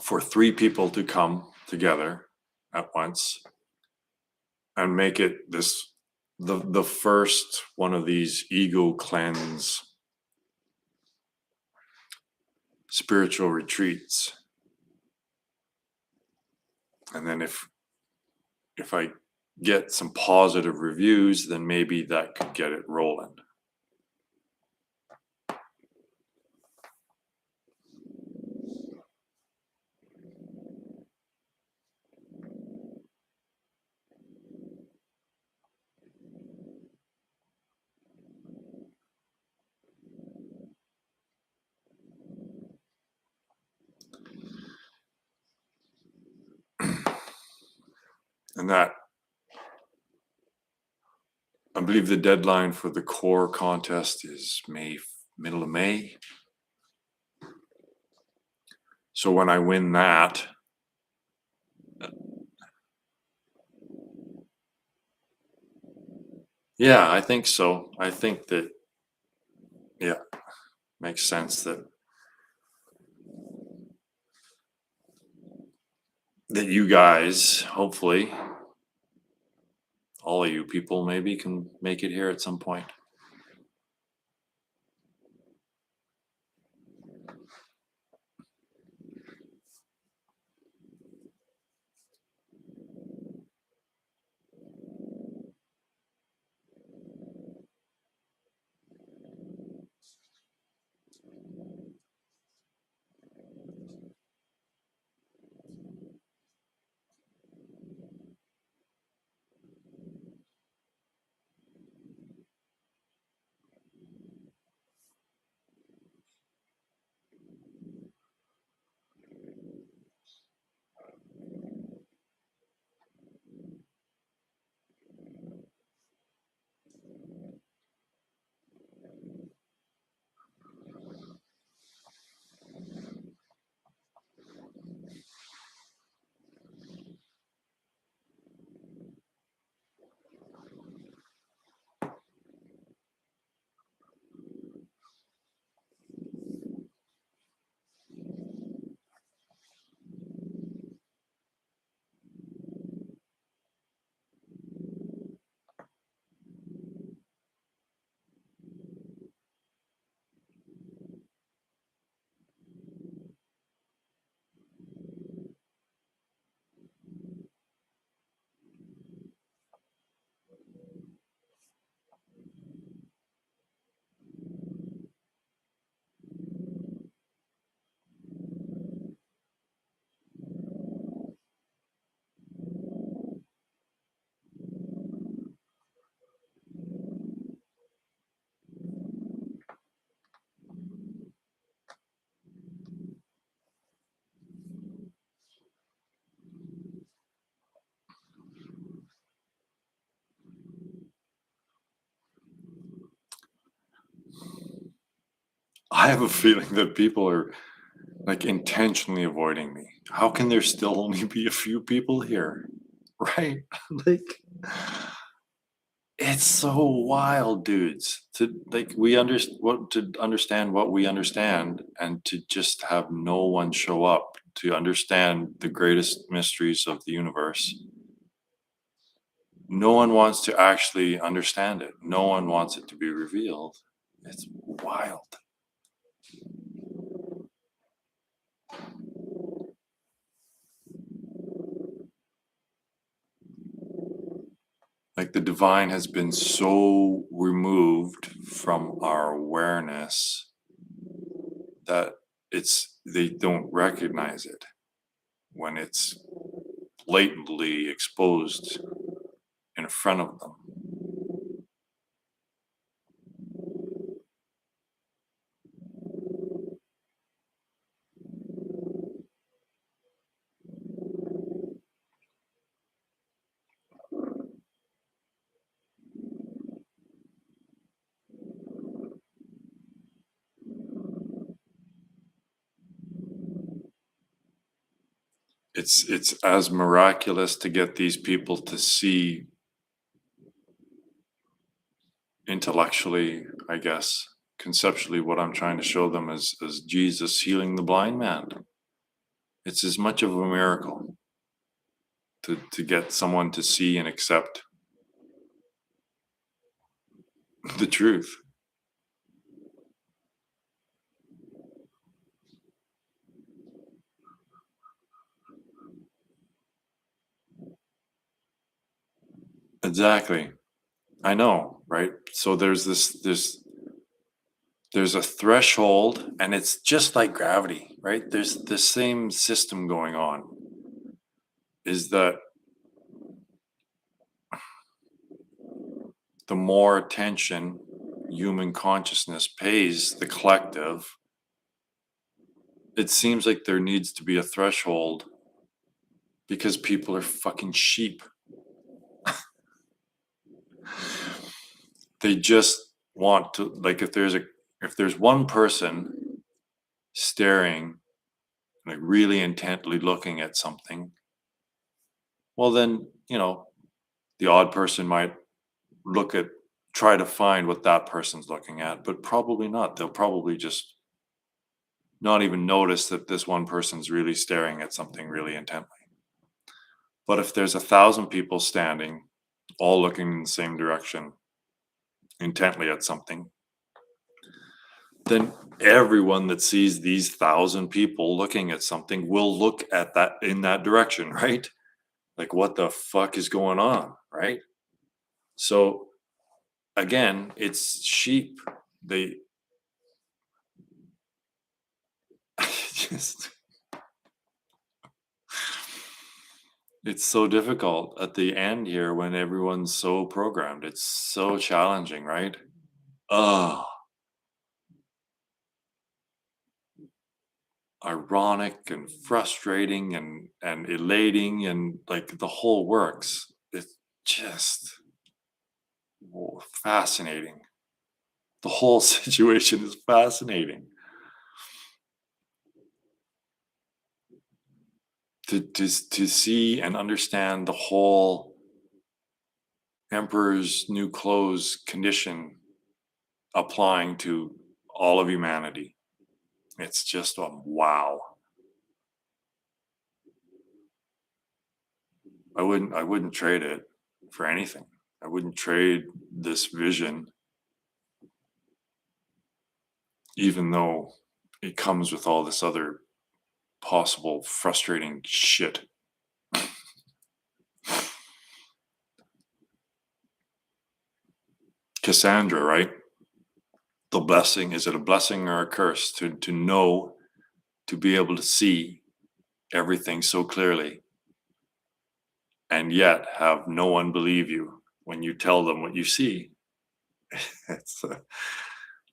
for 3 people to come together at once and make it the first one of these ego cleanse spiritual retreats. And then if if I get some positive reviews, then maybe that could get it rolling. And that, I believe the deadline for the core contest is middle of May. So when I win that, yeah, I think so. I think that, yeah, makes sense that you guys, hopefully, all of you people maybe can make it here at some point. I have a feeling that people are like intentionally avoiding me. How can there still only be a few people here? Right? Like, it's so wild, dudes. To like to understand what we understand and to just have no one show up to understand the greatest mysteries of the universe. No one wants to actually understand it. No one wants it to be revealed. It's wild. Like the divine has been so removed from our awareness that they don't recognize it when it's blatantly exposed in front of them. It's as miraculous to get these people to see intellectually, I guess, conceptually what I'm trying to show them as Jesus healing the blind man. It's as much of a miracle to get someone to see and accept the truth. Exactly. I know, right? So there's a threshold, and it's just like gravity, right? There's the same system going on. Is that the more attention human consciousness pays the collective, it seems like there needs to be a threshold because people are fucking sheep. They just want to, like, if there's one person staring, like really intently looking at something, well then, the odd person might look at try to find what that person's looking at, but probably not. They'll probably just not even notice that this one person's really staring at something really intently. But if there's 1,000 people standing, all looking in the same direction, intently at something, then everyone that sees these 1,000 people looking at something will look at that in that direction, right? Like, what the fuck is going on, right? So again, it's sheep. They just, it's so difficult at the end here when everyone's so programmed. It's so challenging, right? Oh, ironic and frustrating and elating and like the whole works. It's just fascinating. The whole situation is fascinating. To see and understand the whole emperor's new clothes condition applying to all of humanity. It's just a wow. I wouldn't trade it for anything. I wouldn't trade this vision, even though it comes with all this other possible frustrating shit. Cassandra, right? The blessing, is it a blessing or a curse to know, to be able to see everything so clearly and yet have no one believe you when you tell them what you see? It's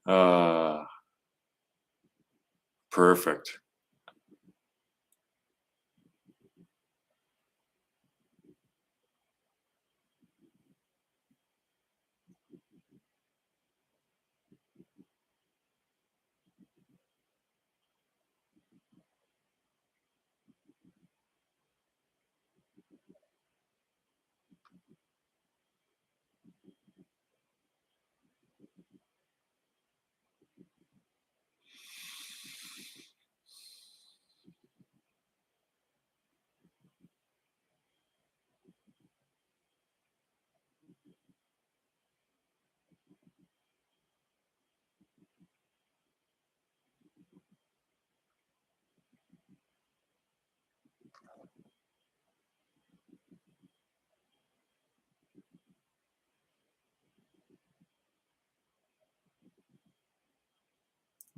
uh, perfect.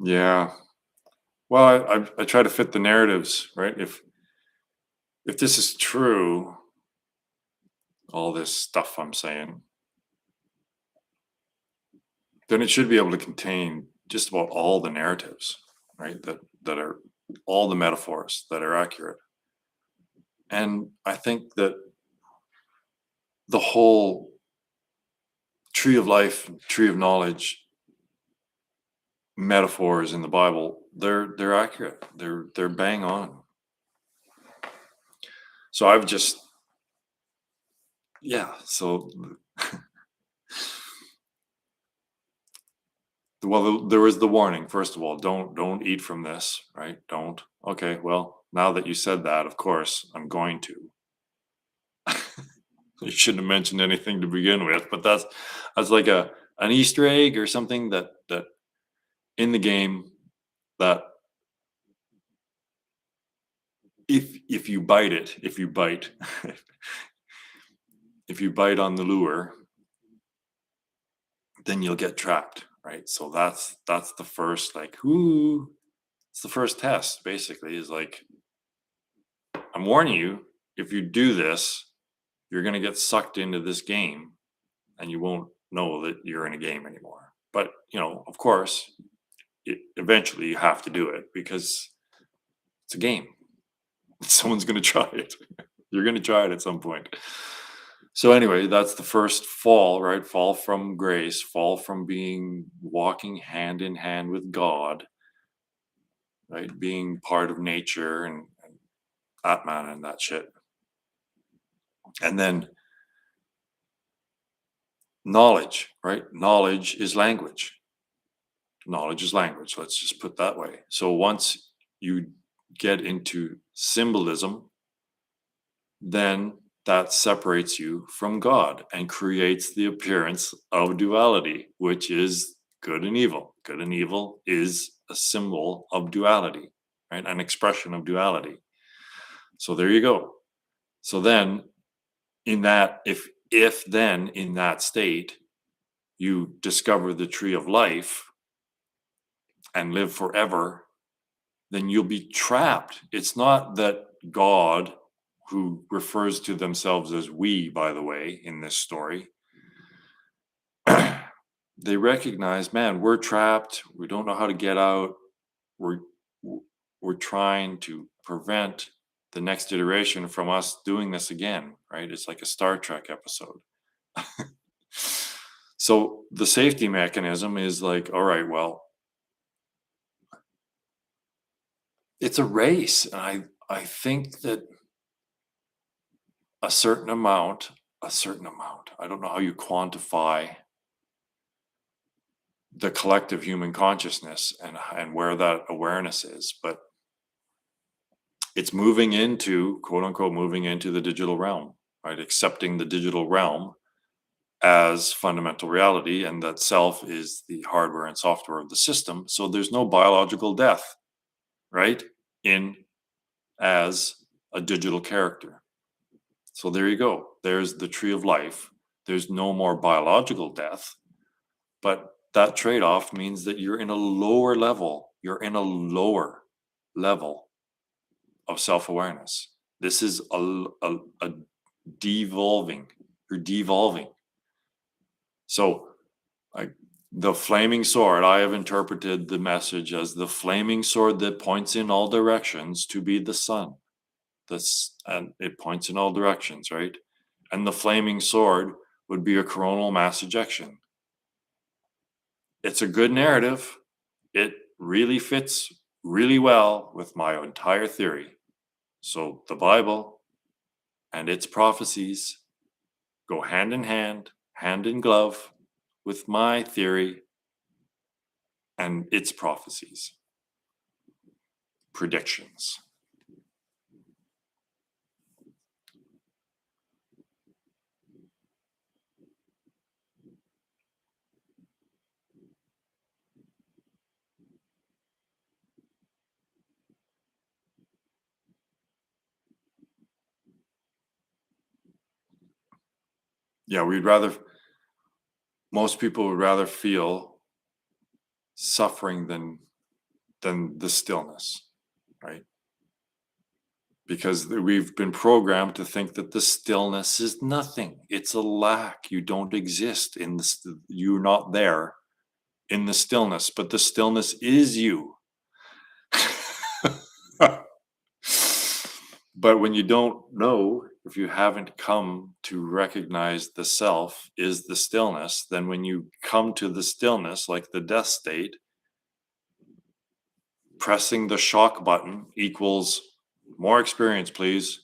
Yeah. Well, I try to fit the narratives, right? If this is true, all this stuff I'm saying, then it should be able to contain just about all the narratives, right? That are all the metaphors that are accurate. And I think that the whole tree of life, tree of knowledge metaphors in the Bible, they're accurate. They're bang on. So I've just yeah, so well, there was the warning. First of all, don't eat from this, right? Don't. Okay, well, now that you said that, of course, I'm going to. You shouldn't have mentioned anything to begin with, but that's like a an Easter egg or something that in the game that if you bite, if you bite on the lure, then you'll get trapped, right? So that's the first, like, whoo, it's the first test, basically, is like, I'm warning you, if you do this, you're going to get sucked into this game and you won't know that you're in a game anymore. But, of course, eventually you have to do it because it's a game. Someone's going to try it. You're going to try it at some point. So anyway, that's the first fall, right? Fall from grace, fall from being walking hand in hand with God, right? Being part of nature and Atman and that shit. And then knowledge, right? Knowledge is language. Knowledge is language. Let's just put that way. So once you get into symbolism, then that separates you from God and creates the appearance of duality, which is good and evil. Good and evil is a symbol of duality, right? An expression of duality. So there you go. So then in that, if then in that state you discover the tree of life and live forever, then you'll be trapped. It's not that God, who refers to themselves as we, by the way, in this story, they recognize, man, we're trapped. We don't know how to get out. We're we're trying to prevent the next iteration from us doing this again, right? It's like a Star Trek episode. So the safety mechanism is like, all right, well, it's a race. And I think that a certain amount, I don't know how you quantify the collective human consciousness and where that awareness is, but it's moving into, quote unquote, moving into the digital realm, right? Accepting the digital realm as fundamental reality, and that self is the hardware and software of the system. So there's no biological death, right? In as a digital character. So there you go. There's the tree of life. There's no more biological death, but that trade-off means that you're in a lower level. You're in a lower level of self-awareness. This is a devolving. You're devolving. So, like, the flaming sword, I have interpreted the message as the flaming sword that points in all directions to be the sun. And it points in all directions, right? And the flaming sword would be a coronal mass ejection. It's a good narrative. It really fits really well with my entire theory. So the Bible and its prophecies go hand in glove with my theory and its prophecies, predictions. Yeah, most people would rather feel suffering than the stillness, right? Because we've been programmed to think that the stillness is nothing. It's a lack. You don't exist in this. You're not there in the stillness, but the stillness is you. But when you don't know, if you haven't come to recognize the self is the stillness, then when you come to the stillness, like the death state, pressing the shock button equals more experience, please.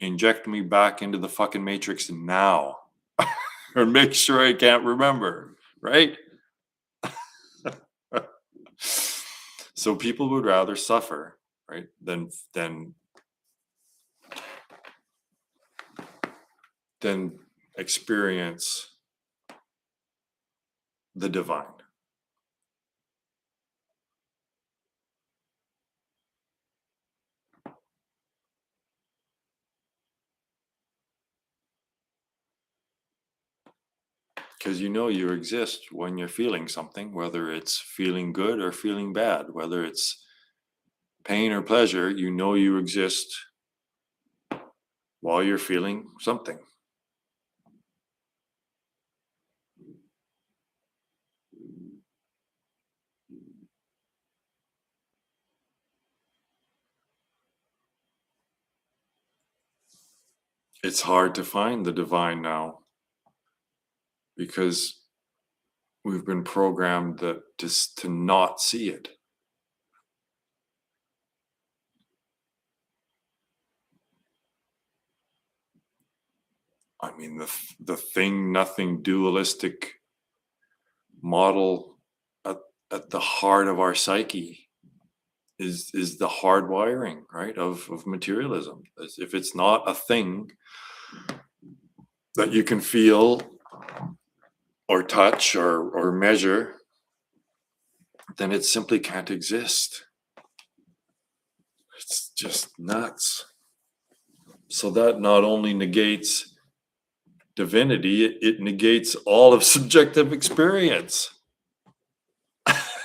Inject me back into the fucking matrix now. Or make sure I can't remember, right? So people would rather suffer, right, than experience the divine. Because you know you exist when you're feeling something, whether it's feeling good or feeling bad, whether it's pain or pleasure, you know you exist while you're feeling something. It's hard to find the divine now because we've been programmed that just to not see it. I mean, the thing nothing dualistic model at, at the heart of our psyche is the hardwiring, right, of materialism. If it's not a thing that you can feel or touch or measure, then it simply can't exist. It's just nuts. So that not only negates divinity, it negates all of subjective experience.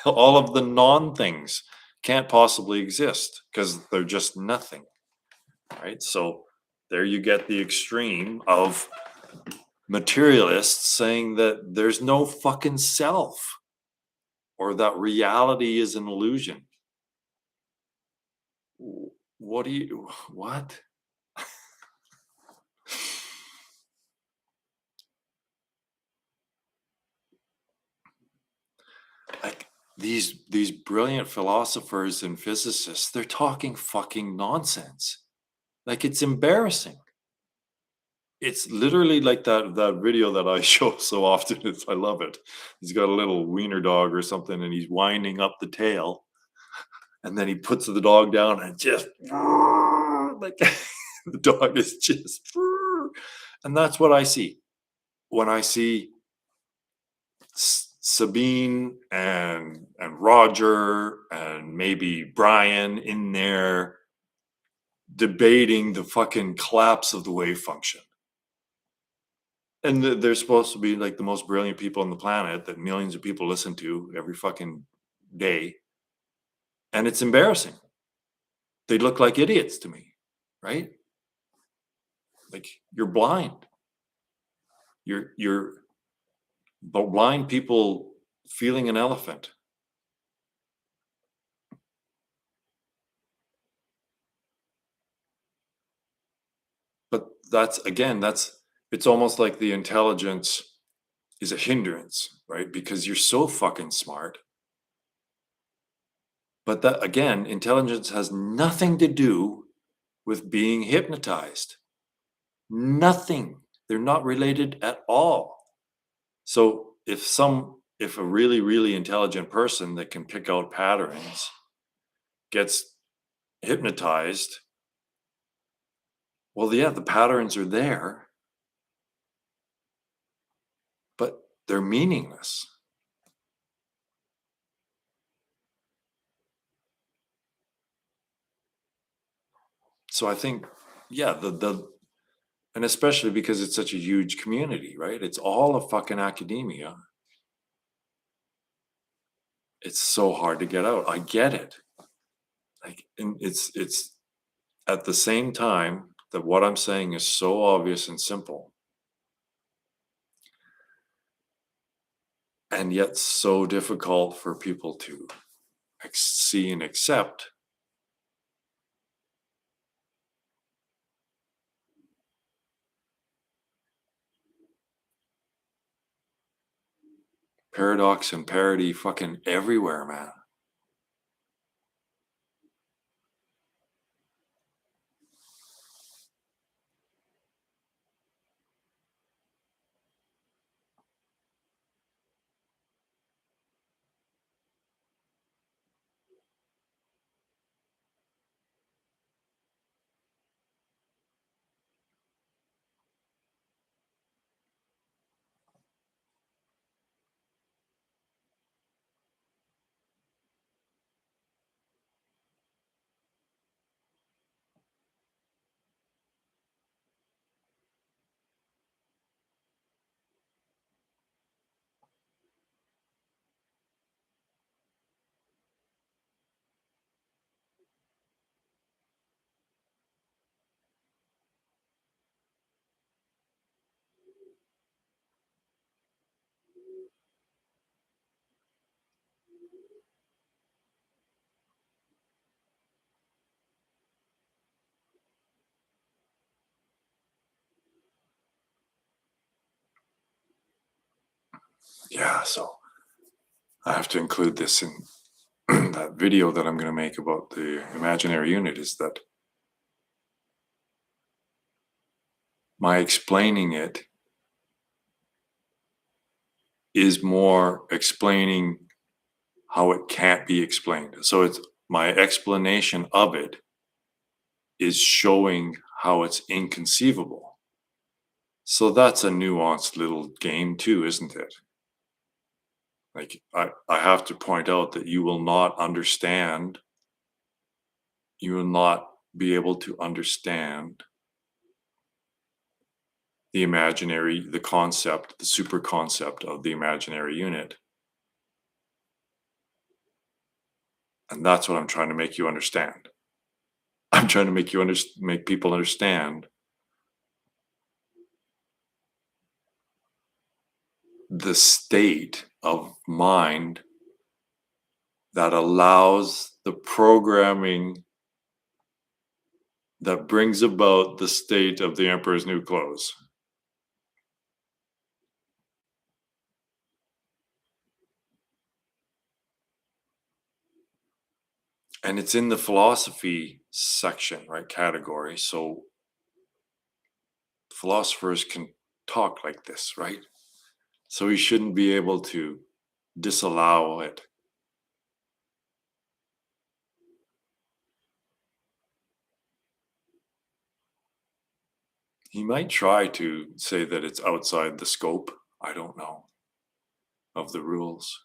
All of the non-things can't possibly exist because they're just nothing, right? So there you get the extreme of materialists saying that there's no fucking self or that reality is an illusion. What? Like these brilliant philosophers and physicists, they're talking fucking nonsense. Like it's embarrassing. It's literally like that video that I show so often. I love it. He's got a little wiener dog or something, and he's winding up the tail, and then he puts the dog down and just like the dog is just, and that's what I see when I see Sabine and Roger and maybe Brian in there debating the fucking collapse of the wave function. And they're supposed to be like the most brilliant people on the planet that millions of people listen to every fucking day. And it's embarrassing. They look like idiots to me, right? Like you're blind. You're blind people feeling an elephant. But it's almost like the intelligence is a hindrance, right? Because you're so fucking smart. But that again, intelligence has nothing to do with being hypnotized. Nothing. They're not related at all. So if a really, really intelligent person that can pick out patterns gets hypnotized, well, yeah, the patterns are there, but they're meaningless. So I think, yeah, the and especially because it's such a huge community, right? It's all of fucking academia. It's so hard to get out. I get it. Like, and it's at the same time that what I'm saying is so obvious and simple, and yet so difficult for people to see and accept. Paradox and parody fucking everywhere, man. Yeah, so I have to include this in that video that I'm going to make about the imaginary unit, is that my explaining it is more explaining how it can't be explained. So it's my explanation of it is showing how it's inconceivable. So that's a nuanced little game too, isn't it? Like I have to point out that you will not be able to understand the concept, the super concept of the imaginary unit. And that's what I'm trying to make you understand. I'm trying to make people understand the state of mind that allows the programming that brings about the state of the emperor's new clothes. And it's in the philosophy section, right? Category. So philosophers can talk like this, right? So we shouldn't be able to disallow it. He might try to say that it's outside the scope, I don't know, of the rules.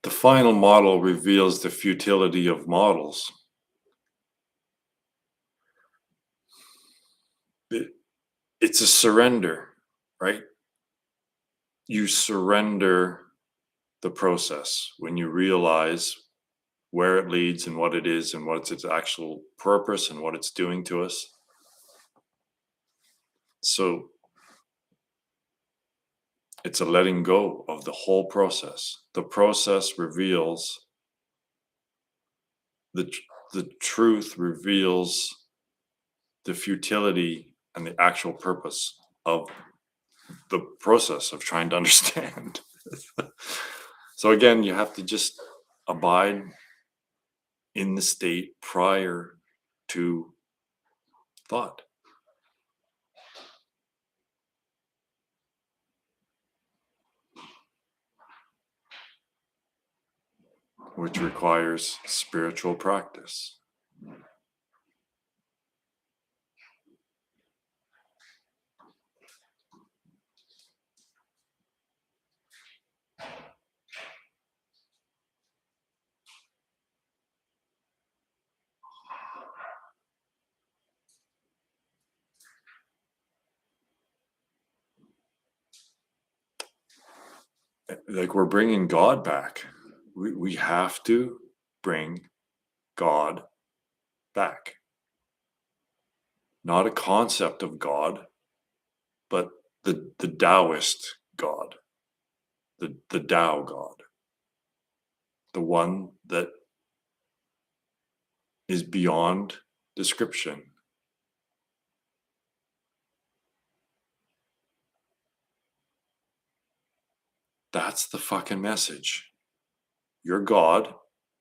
The final model reveals the futility of models. It, it's a surrender, right? You surrender the process when you realize where it leads and what it is and what's its actual purpose and what it's doing to us. So it's a letting go of the whole process. The process reveals the the truth reveals the futility and the actual purpose of the process of trying to understand. So again, you have to just abide in the state prior to thought, which requires spiritual practice. Like we're bringing God back. We have to bring God back. Not a concept of God, but the Taoist God, the Tao God, the one that is beyond description. That's the fucking message. You're God,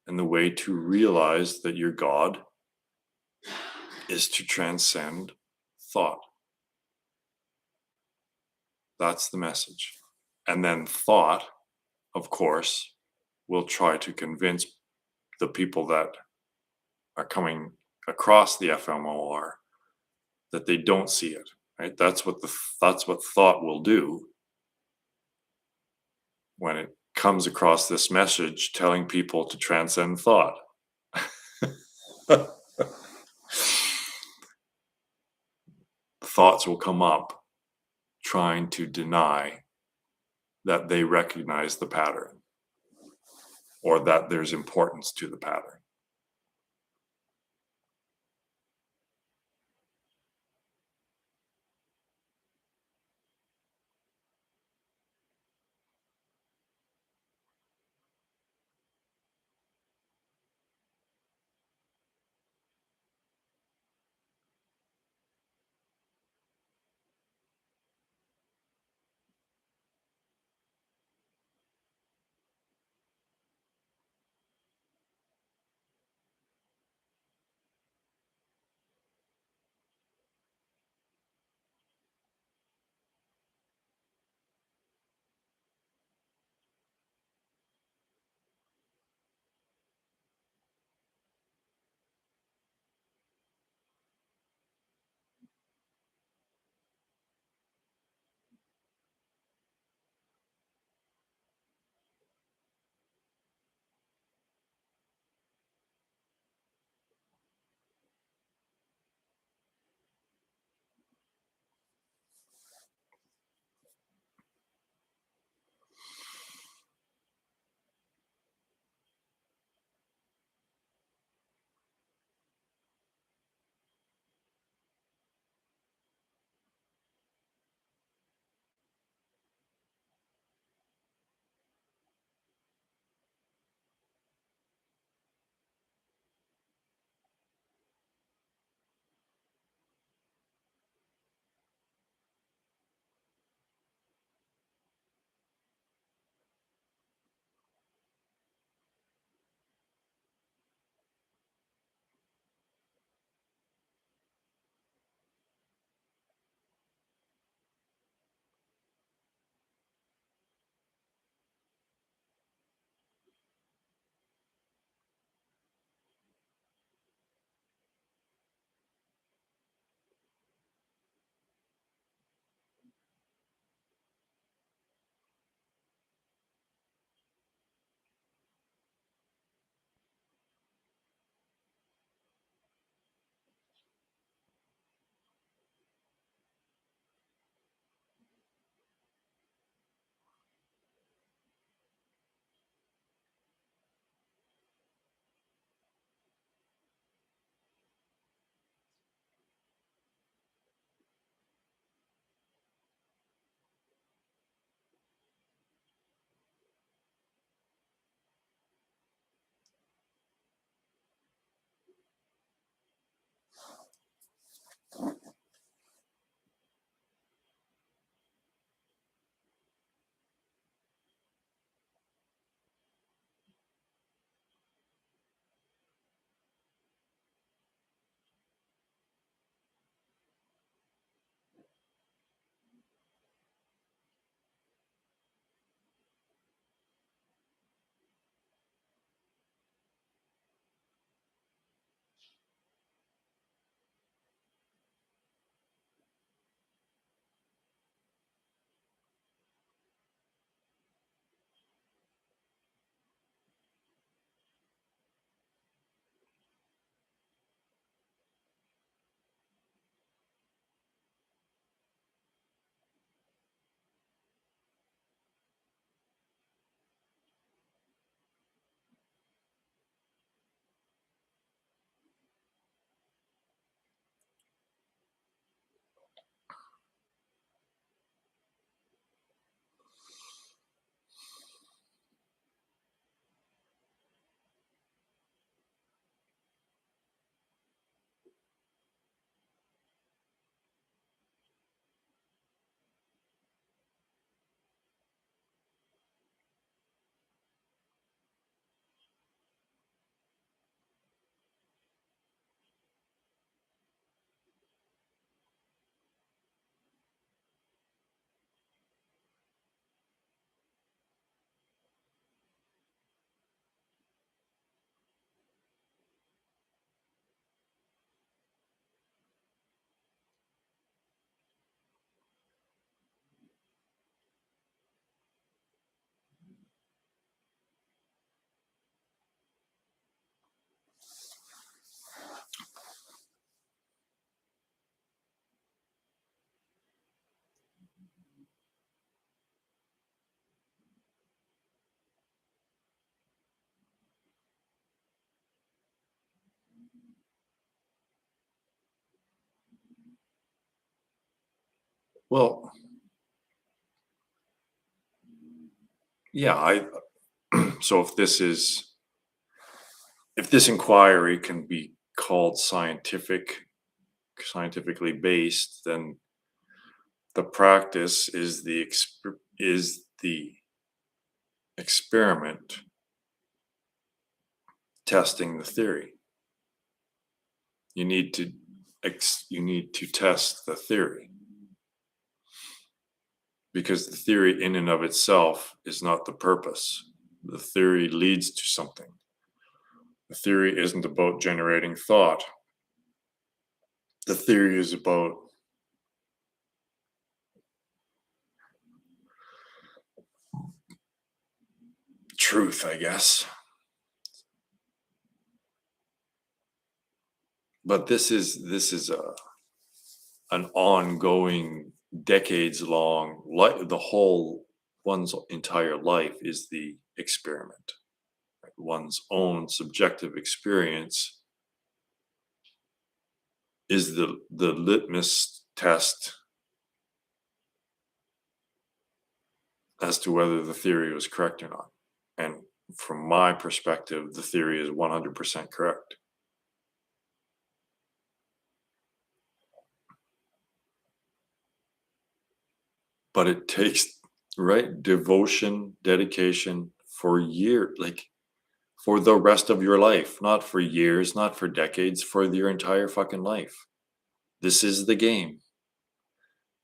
and the way to realize that you're God is to transcend thought. That's the message. And then thought, of course, will try to convince the people that are coming across the fMOR that they don't see it right? That's what thought will do when it comes across this message telling people to transcend thought. Thoughts will come up trying to deny that they recognize the pattern or that there's importance to the pattern. Well, yeah, I so if this inquiry can be called scientifically based, then the practice is the experiment testing the theory. You need to you need to test the theory, because the theory in and of itself is not the purpose. The theory leads to something. The theory isn't about generating thought. The theory is about truth, I guess. But this is an ongoing, decades long life. The whole one's entire life is the experiment. Right? One's own subjective experience is the litmus test as to whether the theory was correct or not. And from my perspective, the theory is 100% correct. But it takes, right, devotion, dedication for years, like for the rest of your life, not for years, not for decades, for your entire fucking life. This is the game.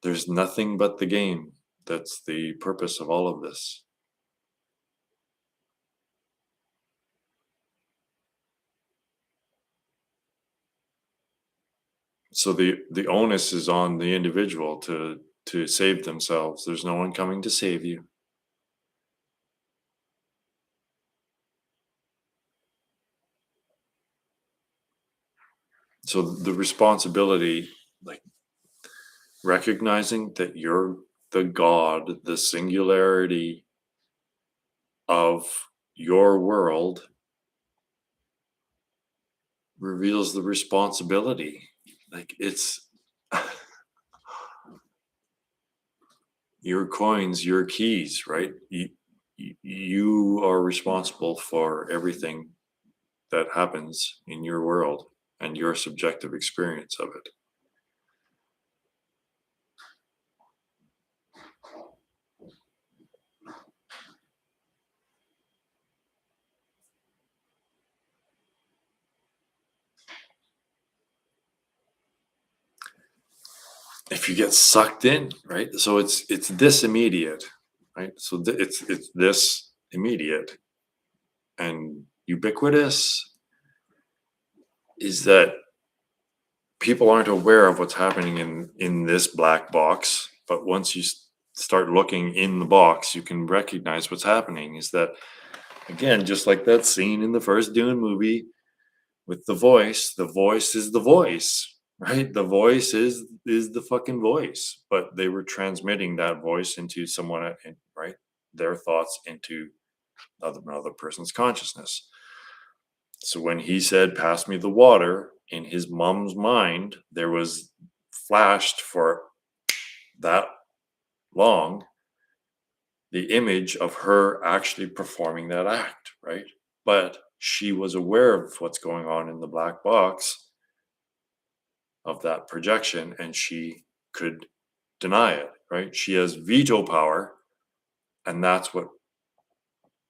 There's nothing but the game. That's the purpose of all of this. So the onus is on the individual to save themselves. There's no one coming to save you. So the responsibility, like recognizing that you're the God, the singularity of your world, reveals the responsibility. Like it's your coins, your keys, right? You are responsible for everything that happens in your world and your subjective experience of it. If you get sucked in, right? So it's this immediate, right? So it's this immediate and ubiquitous, is that people aren't aware of what's happening in this black box, but once you start looking in the box, you can recognize what's happening. Is that, again, just like that scene in the first Dune movie with the voice is the voice, right? The voice is the fucking voice, but they were transmitting that voice into someone, right, their thoughts into another person's consciousness. So when he said, "Pass me the water," in his mom's mind, there was flashed for that long the image of her actually performing that act, right? But she was aware of what's going on in the black box of that projection, and she could deny it, right? She has veto power, and that's what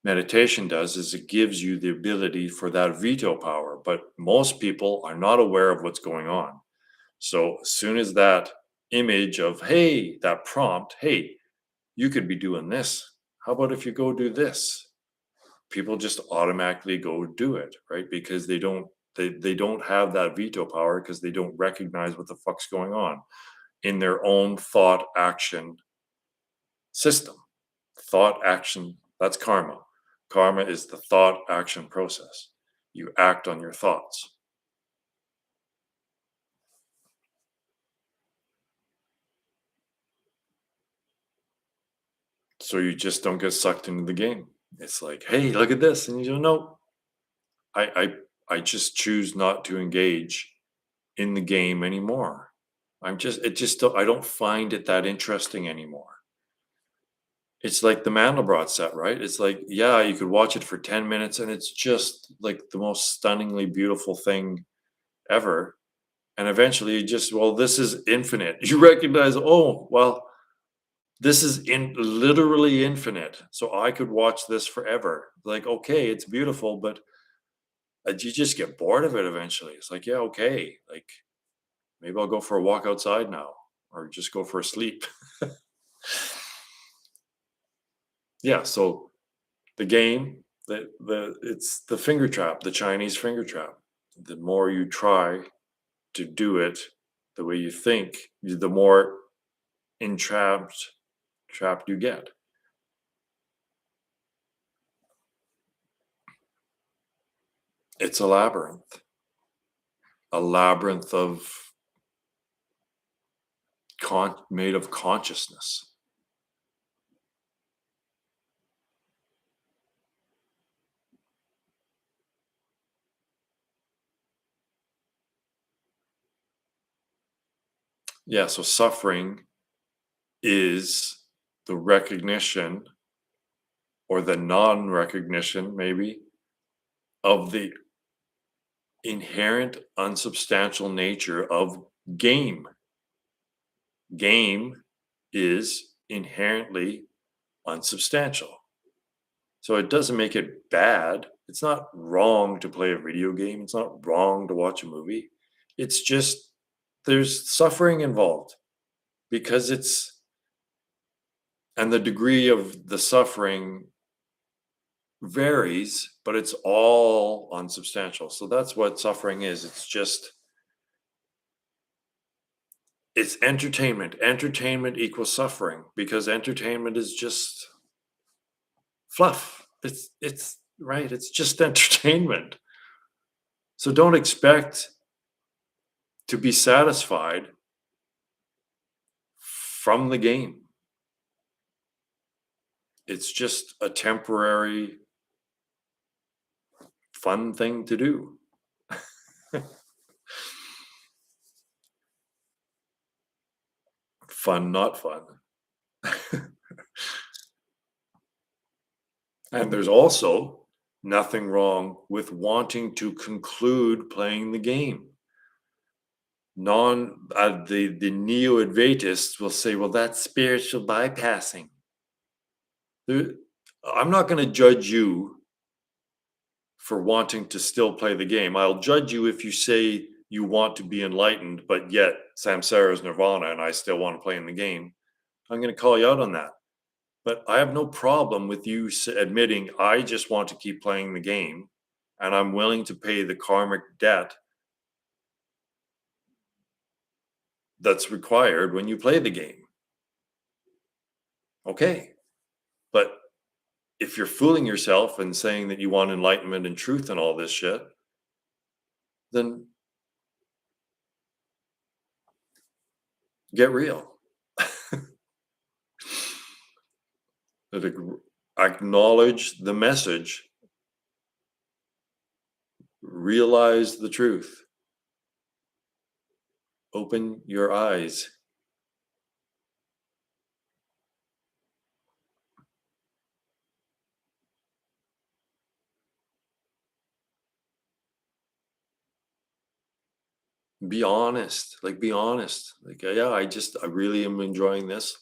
meditation does, is it gives you the ability for that veto power. But most people are not aware of what's going on. So as soon as that image of, hey, that prompt, hey, you could be doing this, how about if you go do this, people just automatically go do it, right? Because they don't have that veto power, because they don't recognize what the fuck's going on in their own thought action system. Thought action, that's karma. Karma is the thought action process. You act on your thoughts. So you just don't get sucked into the game. It's like, hey, look at this. And you don't know. I just choose not to engage in the game anymore. I don't find it that interesting anymore. It's like the Mandelbrot set, right? It's like, yeah, you could watch it for 10 minutes and it's just like the most stunningly beautiful thing ever. And eventually you just, well, this is infinite. You recognize, oh, well, this is in literally infinite. So I could watch this forever. Like, okay, it's beautiful, but you just get bored of it eventually. It's like, yeah, okay. Like maybe I'll go for a walk outside now or just go for a sleep. Yeah. So the game, it's the finger trap, the Chinese finger trap. The more you try to do it the way you think, the more trapped you get. It's a labyrinth of made of consciousness. Yeah, so suffering is the recognition or the non-recognition, maybe, of the inherent unsubstantial nature of game. Game is inherently unsubstantial. So it doesn't make it bad. It's not wrong to play a video game. It's not wrong to watch a movie. It's just there's suffering involved because and the degree of the suffering varies, but it's all unsubstantial. So that's what suffering is. It's entertainment. Entertainment equals suffering because entertainment is just fluff. It's right. It's just entertainment. So don't expect to be satisfied from the game. It's just a temporary fun thing to do. Fun, not fun. And there's also nothing wrong with wanting to conclude playing the game. The neo-advaitists will say, well, that's spiritual bypassing. I'm not going to judge you for wanting to still play the game. I'll judge you if you say you want to be enlightened, but yet samsara is nirvana and I still want to play in the game. I'm going to call you out on that. But I have no problem with you admitting I just want to keep playing the game and I'm willing to pay the karmic debt that's required when you play the game. Okay. But if you're fooling yourself and saying that you want enlightenment and truth and all this shit, then get real. Acknowledge the message, realize the truth, open your eyes. Be honest, be honest. Like, yeah, I really am enjoying this.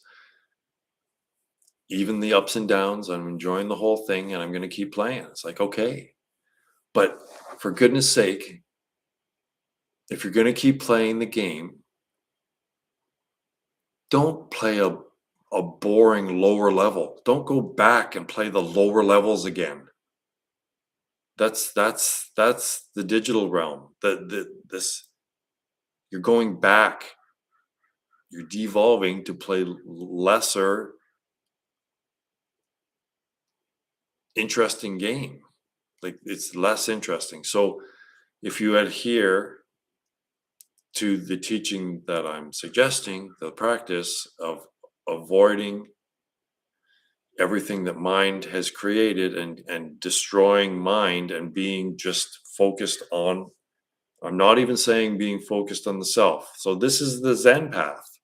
Even the ups and downs, I'm enjoying the whole thing and I'm going to keep playing. It's like, okay. But for goodness sake, if you're going to keep playing the game, don't play a boring lower level. Don't go back and play the lower levels again. That's the digital realm. This you're going back. You're devolving to play lesser interesting game. Like it's less interesting. So if you adhere to the teaching that I'm suggesting, the practice of avoiding everything that mind has created and destroying mind and being just focused on I'm not even saying being focused on the self. So this is the Zen path.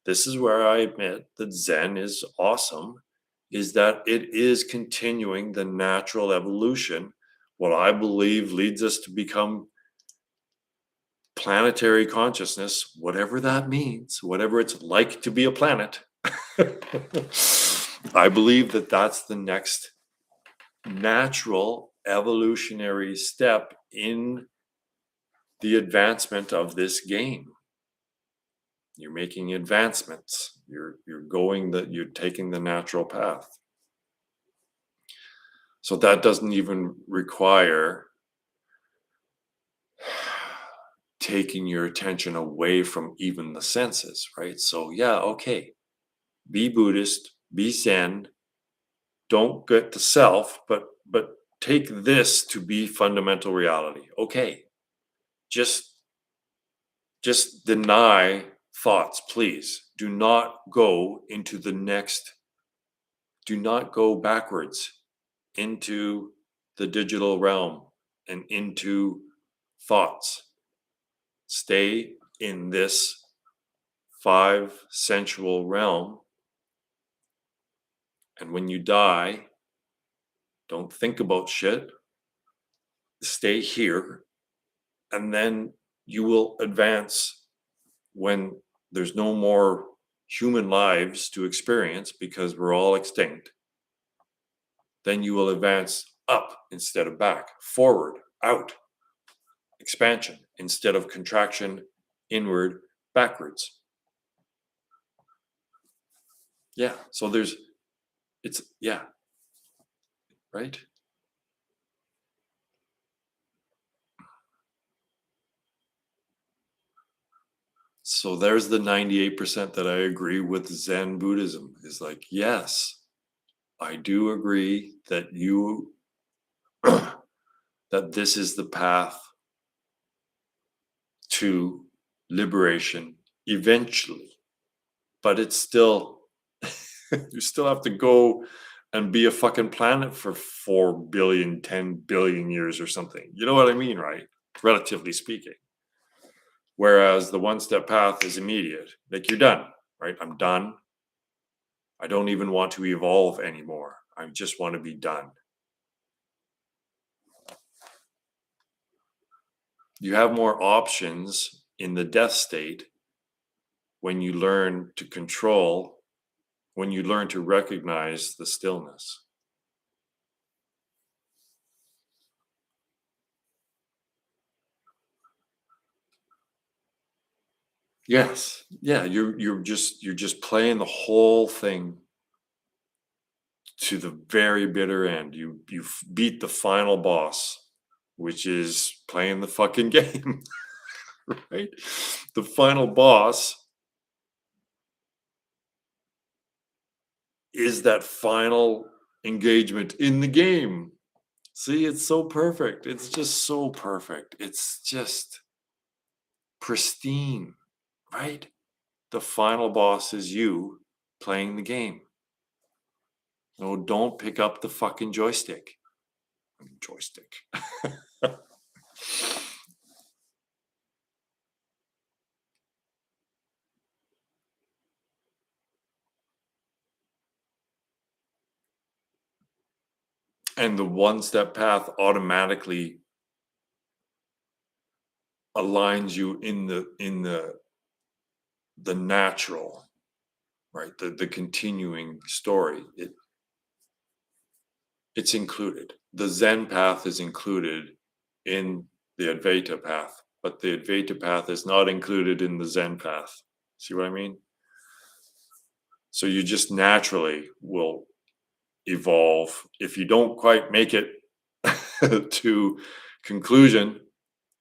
This is where I admit that Zen is awesome, is that it is continuing the natural evolution, what I believe leads us to become planetary consciousness, whatever that means, whatever it's like to be a planet. I believe that that's the next natural evolutionary step in the advancement of this game. You're making advancements. You're taking the natural path. So that doesn't even require taking your attention away from even the senses, right? So yeah, okay. Be Buddhist, be Zen, don't get the self, but take this to be fundamental reality. Okay. Just deny thoughts, please. Do not go into the next, do not go backwards into the digital realm and into thoughts. Stay in this five sensual realm. And when you die, don't think about shit. Stay here. And then you will advance when there's no more human lives to experience because we're all extinct. Then you will advance up instead of back, forward, out, expansion instead of contraction, inward, backwards. Yeah. So yeah, right? So there's the 98% that I agree with Zen Buddhism is like, yes, I do agree that that this is the path to liberation eventually, but it's still, you still have to go and be a fucking planet for 4 billion, 10 billion years or something. You know what I mean, right? Relatively speaking. Whereas the one step path is immediate. Like you're done, right? I'm done. I don't even want to evolve anymore. I just want to be done. You have more options in the death state when you learn to control, when you learn to recognize the stillness. Yes. Yeah, you're just playing the whole thing to the very bitter end. You beat the final boss, which is playing the fucking game, right? The final boss is that final engagement in the game. See, it's so perfect. It's just so perfect. It's just pristine, right? The final boss is you playing the game. No, don't pick up the fucking joystick. Joystick. And the one step path automatically aligns you in the natural, right? The continuing story. It's included. The Zen path is included in the Advaita path, but the Advaita path is not included in the Zen path. See what I mean? So you just naturally will evolve. If you don't quite make it to conclusion,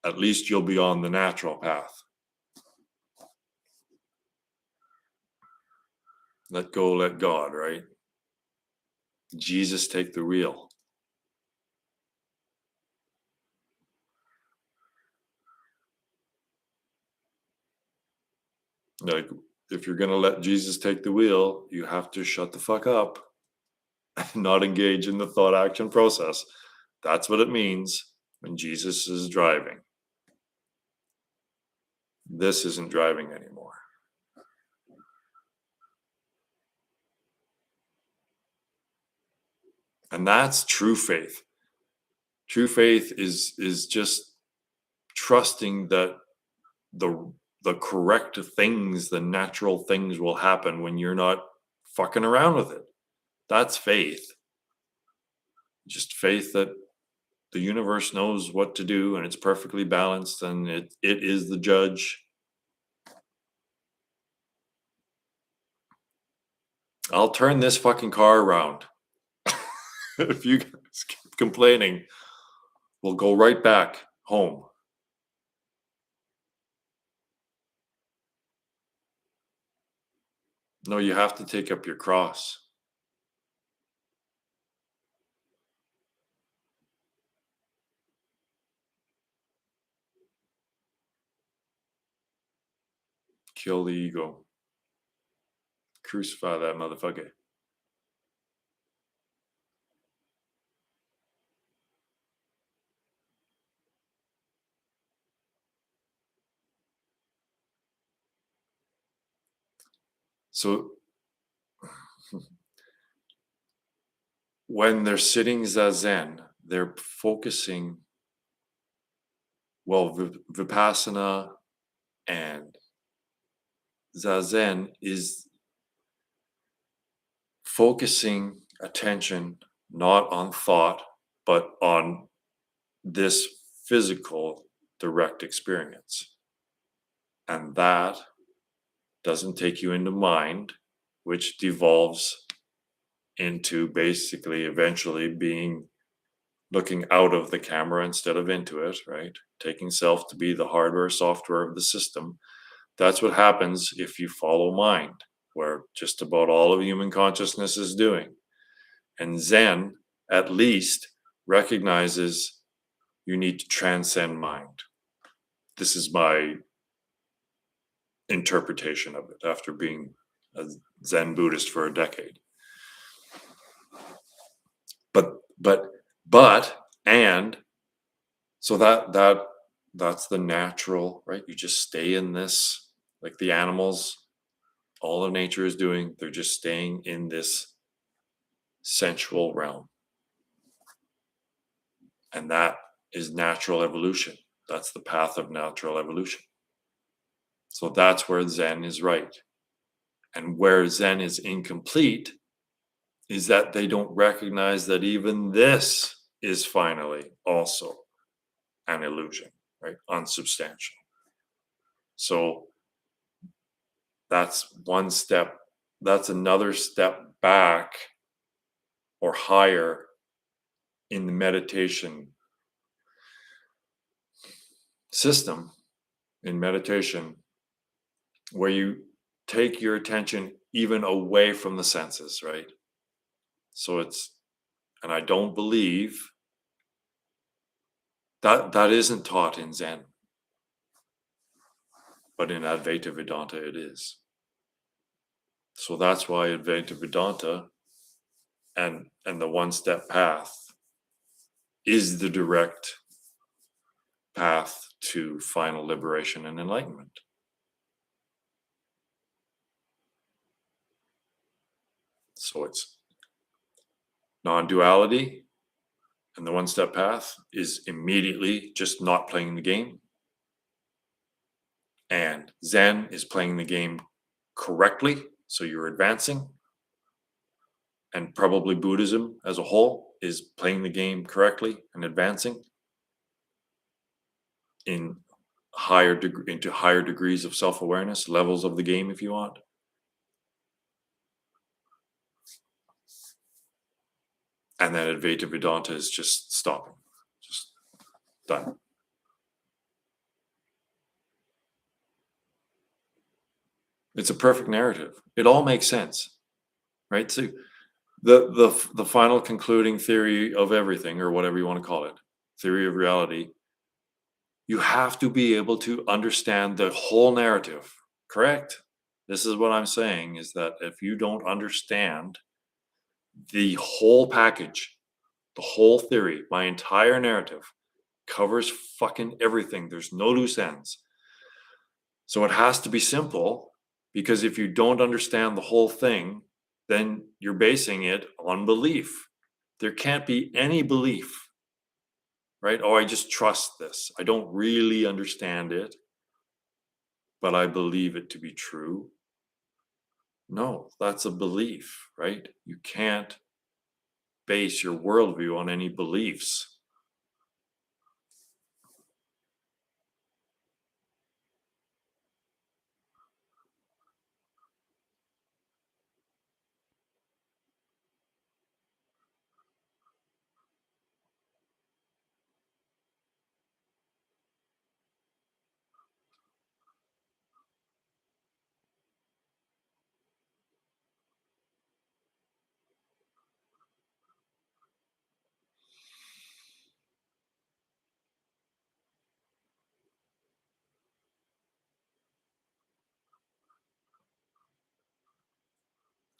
at least you'll be on the natural path. Let go, let God, right? Jesus take the wheel. Like, if you're going to let Jesus take the wheel, you have to shut the fuck up and not engage in the thought action process. That's what it means when Jesus is driving. this isn't driving anymore. And that's true faith. True faith is just trusting that the the correct things, the natural things will happen when you're not fucking around with it. That's faith. Just faith that the universe knows what to do and it's perfectly balanced and it is the judge. I'll turn this fucking car around. If you guys keep complaining, we'll go right back home. No, you have to take up your cross. Kill the ego. Crucify that motherfucker. So when they're sitting zazen, they're focusing, well, vipassana and zazen is focusing attention not on thought, but on this physical direct experience. And that doesn't take you into mind, which devolves into basically eventually being looking out of the camera instead of into it, right? Taking self to be the hardware, software of the system. That's what happens if you follow mind, where just about all of human consciousness is doing. And Zen, at least, recognizes you need to transcend mind. This is my interpretation of it after being a Zen Buddhist for a decade. And so that's the natural, right? You just stay in this, like the animals, all of nature is doing, they're just staying in this sensual realm. And that is natural evolution. That's the path of natural evolution. So that's where Zen is right. And where Zen is incomplete is that they don't recognize that even this is finally also an illusion, right? Unsubstantial. So that's one step, that's another step back or higher in the meditation system, in meditation, where you take your attention even away from the senses, right? So it's, and I don't believe that isn't taught in Zen, but in Advaita Vedanta it is. So that's why Advaita Vedanta and the one-step path is the direct path to final liberation and enlightenment. So it's non-duality, and the one-step path is immediately just not playing the game. And Zen is playing the game correctly, so you're advancing. And probably Buddhism as a whole is playing the game correctly and advancing into higher degrees of self-awareness, levels of the game, if you want. And then Advaita Vedanta is just stopping, just done. It's a perfect narrative. It all makes sense, right? So the final concluding theory of everything, or whatever you want to call it, theory of reality, you have to be able to understand the whole narrative, correct? This is what I'm saying, is that if you don't understand the whole package, the whole theory, my entire narrative covers fucking everything. There's no loose ends. So it has to be simple, because if you don't understand the whole thing, then you're basing it on belief. There can't be any belief, right? Oh, I just trust this. I don't really understand it, but I believe it to be true. No, that's a belief, right? You can't base your worldview on any beliefs.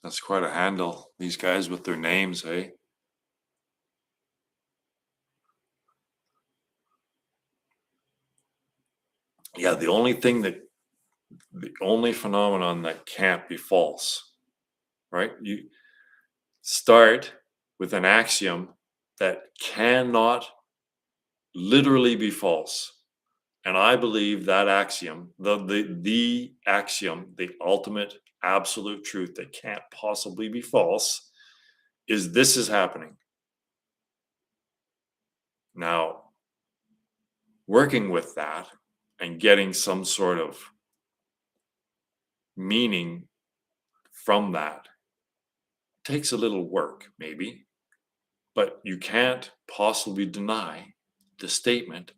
That's quite a handle. These guys with their names, eh? Yeah, the only phenomenon that can't be false, right? You start with an axiom that cannot literally be false. And I believe that axiom, the axiom, the ultimate absolute truth that can't possibly be false, is this is happening. Now, working with that and getting some sort of meaning from that takes a little work, maybe, but you can't possibly deny the statement,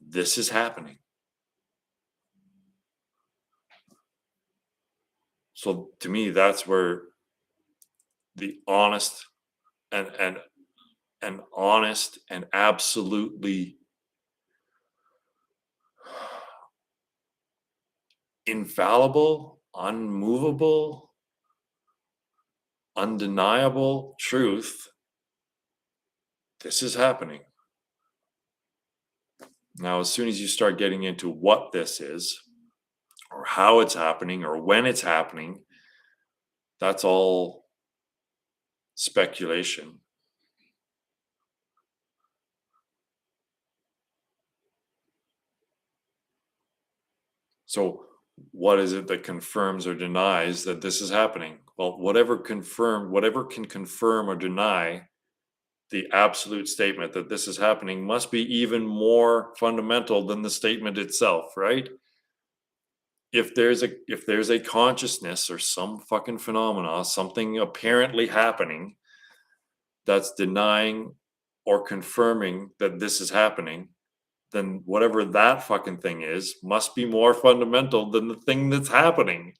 this is happening. So to me, that's where the honest and honest and absolutely infallible, unmovable, undeniable truth, this is happening. Now, as soon as you start getting into what this is, or how it's happening, or when it's happening, that's all speculation. So, what is it that confirms or denies that this is happening? Well, whatever can confirm or deny the absolute statement that this is happening must be even more fundamental than the statement itself, right? If there's a consciousness or some fucking phenomena, something apparently happening that's denying or confirming that this is happening, then whatever that fucking thing is must be more fundamental than the thing that's happening,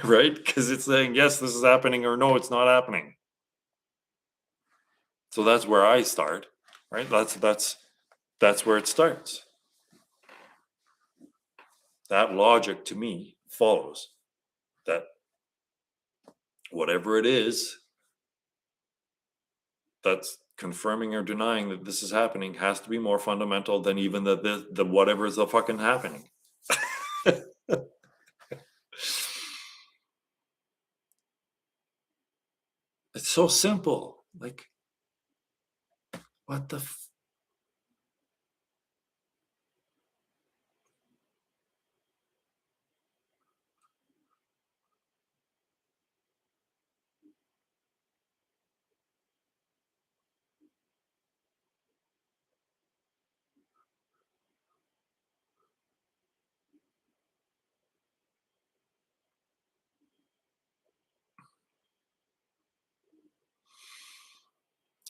right? Because it's saying yes, this is happening, or no, it's not happening. So that's where I start, right? That's where it starts. That logic to me follows that whatever it is that's confirming or denying that this is happening has to be more fundamental than even the whatever is the fucking happening. It's so simple. Like, what the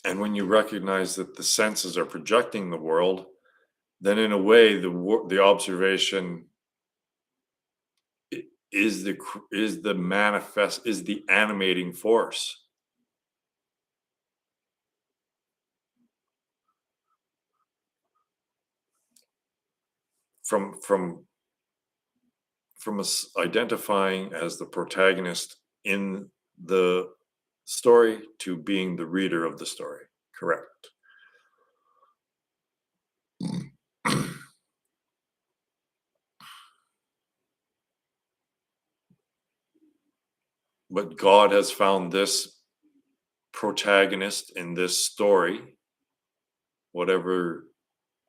And when you recognize that the senses are projecting the world, then in a way the observation is the animating force. From us identifying as the protagonist in the story to being the reader of the story. Correct. but God has found this protagonist in this story, whatever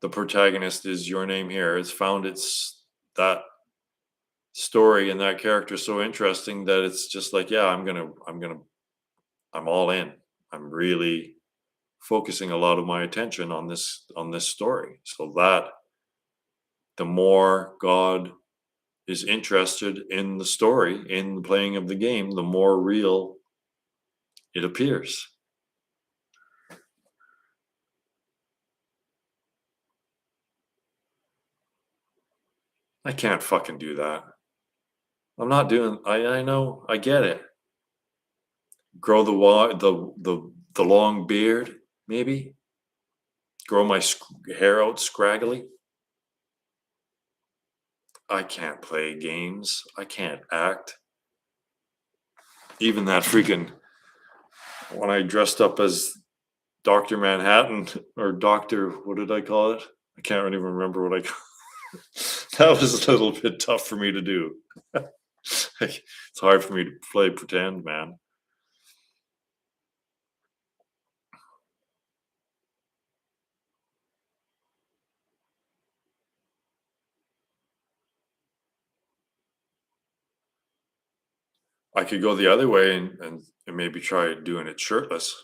the protagonist is, your name here, has found its that story and that character so interesting that it's just like, yeah, I'm all in. I'm really focusing a lot of my attention on this story. So that the more God is interested in the story, in the playing of the game, the more real it appears. I can't fucking do that. I'm not doing. I know. I get it. Grow the long beard, maybe. Grow my hair out scraggly. I can't play games. I can't act. Even that freaking when I dressed up as Dr. Manhattan or Doctor, what did I call it? I can't even remember what I call that was a little bit tough for me to do. It's hard for me to play pretend, man. I could go the other way and maybe try doing it shirtless.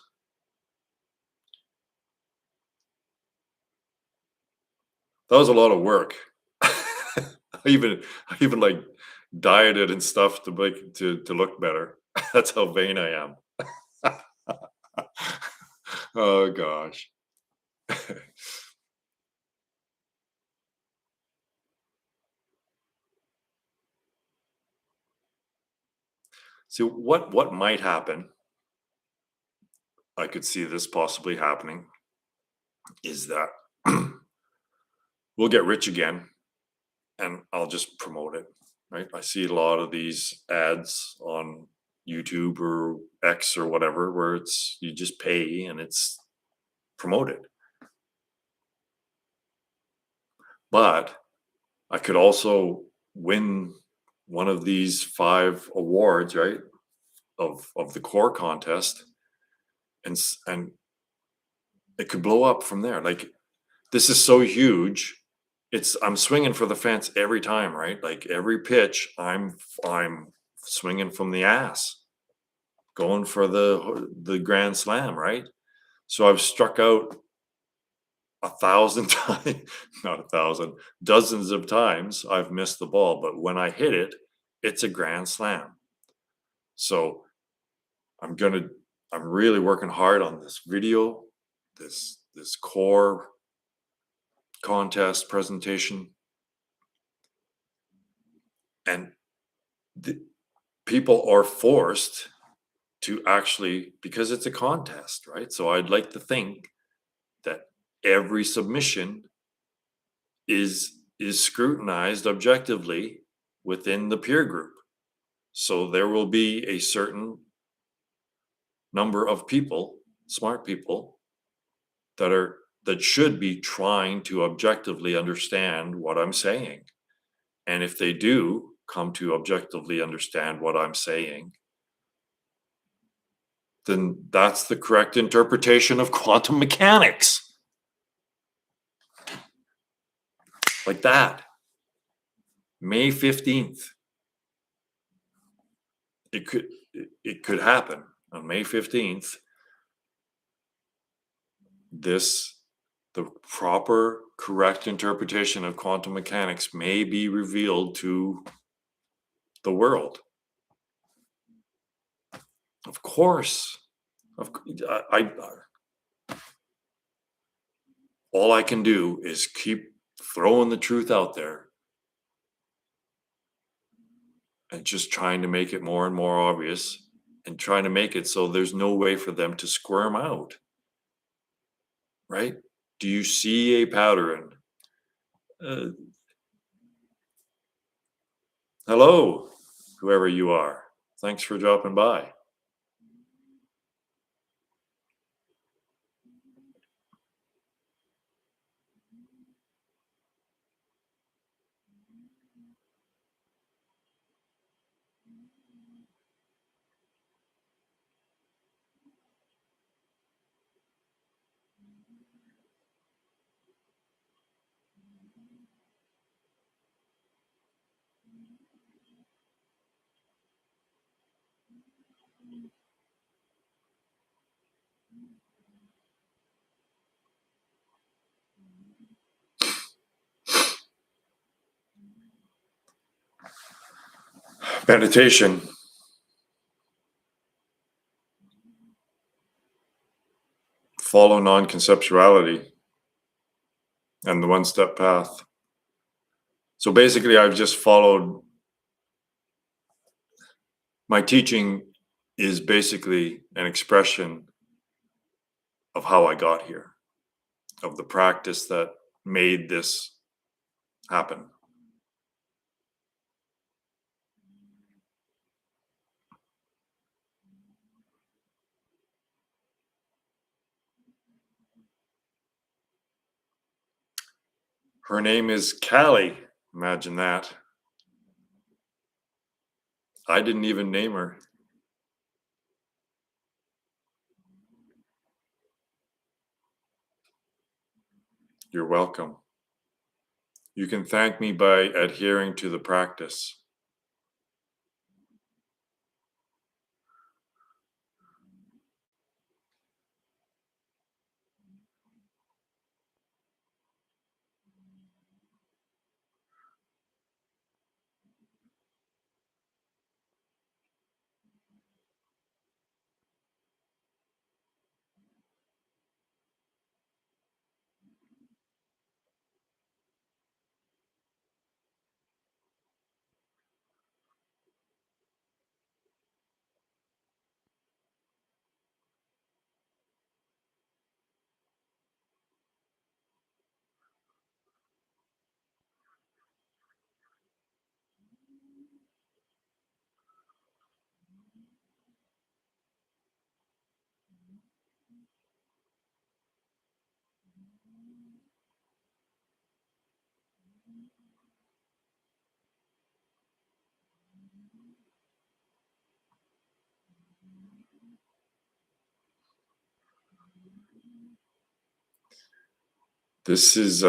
That was a lot of work. I even like dieted and stuff to make to look better. That's how vain I am. Oh gosh. So what might happen, I could see this possibly happening, is that we'll get rich again and I'll just promote it. Right. I see a lot of these ads on YouTube or X or whatever where it's you just pay and it's promoted. But I could also win one of these 5 awards, right? Of the core contest and it could blow up from there. Like this is so huge. I'm swinging for the fence every time, right? Like every pitch, I'm swinging from the ass, going for the grand slam, right? So I've struck out 1,000 times, not 1,000, dozens of times. I've missed the ball, but when I hit it, it's a grand slam. So I'm gonna, I'm really working hard on this video, this core contest presentation, and the people are forced to actually because it's a contest, right? So I'd like to think that every submission is scrutinized objectively within the peer group. So there will be a certain number of people, smart people, that should be trying to objectively understand what I'm saying. And if they do come to objectively understand what I'm saying, then that's the correct interpretation of quantum mechanics. Like that. May 15th. It could happen on May 15th. This the proper correct interpretation of quantum mechanics may be revealed to the world. Of course. All I can do is keep throwing the truth out there and just trying to make it more and more obvious and trying to make it so there's no way for them to squirm out. Right? Do you see a pattern? Uh, Hello, whoever you are. Thanks for dropping by. Meditation, follow non-conceptuality and the one-step path. So basically, I've just followed my teaching is basically an expression of how I got here, of the practice that made this happen. Her name is Callie. Imagine that. I didn't even name her. You're welcome. You can thank me by adhering to the practice. This is,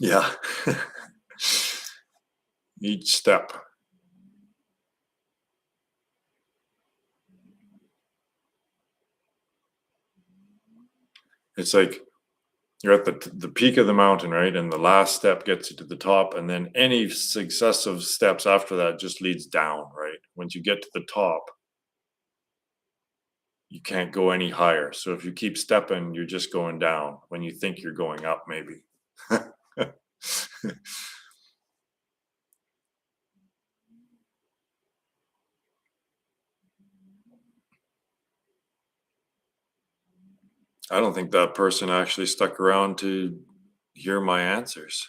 yeah, each step. It's like you're at the peak of the mountain, right? And the last step gets you to the top, and then any successive steps after that just leads down, right? Once you get to the top, you can't go any higher. So if you keep stepping, you're just going down when you think you're going up, maybe. I don't think that person actually stuck around to hear my answers.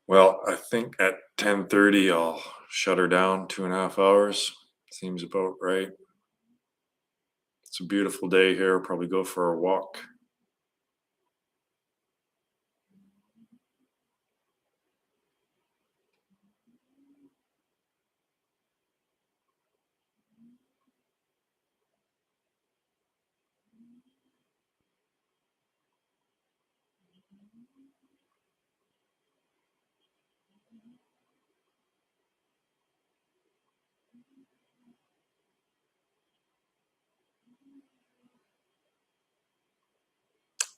Well, I think at 10:30 I'll shut her down 2.5 hours. Seems about right. It's a beautiful day here. Probably go for a walk.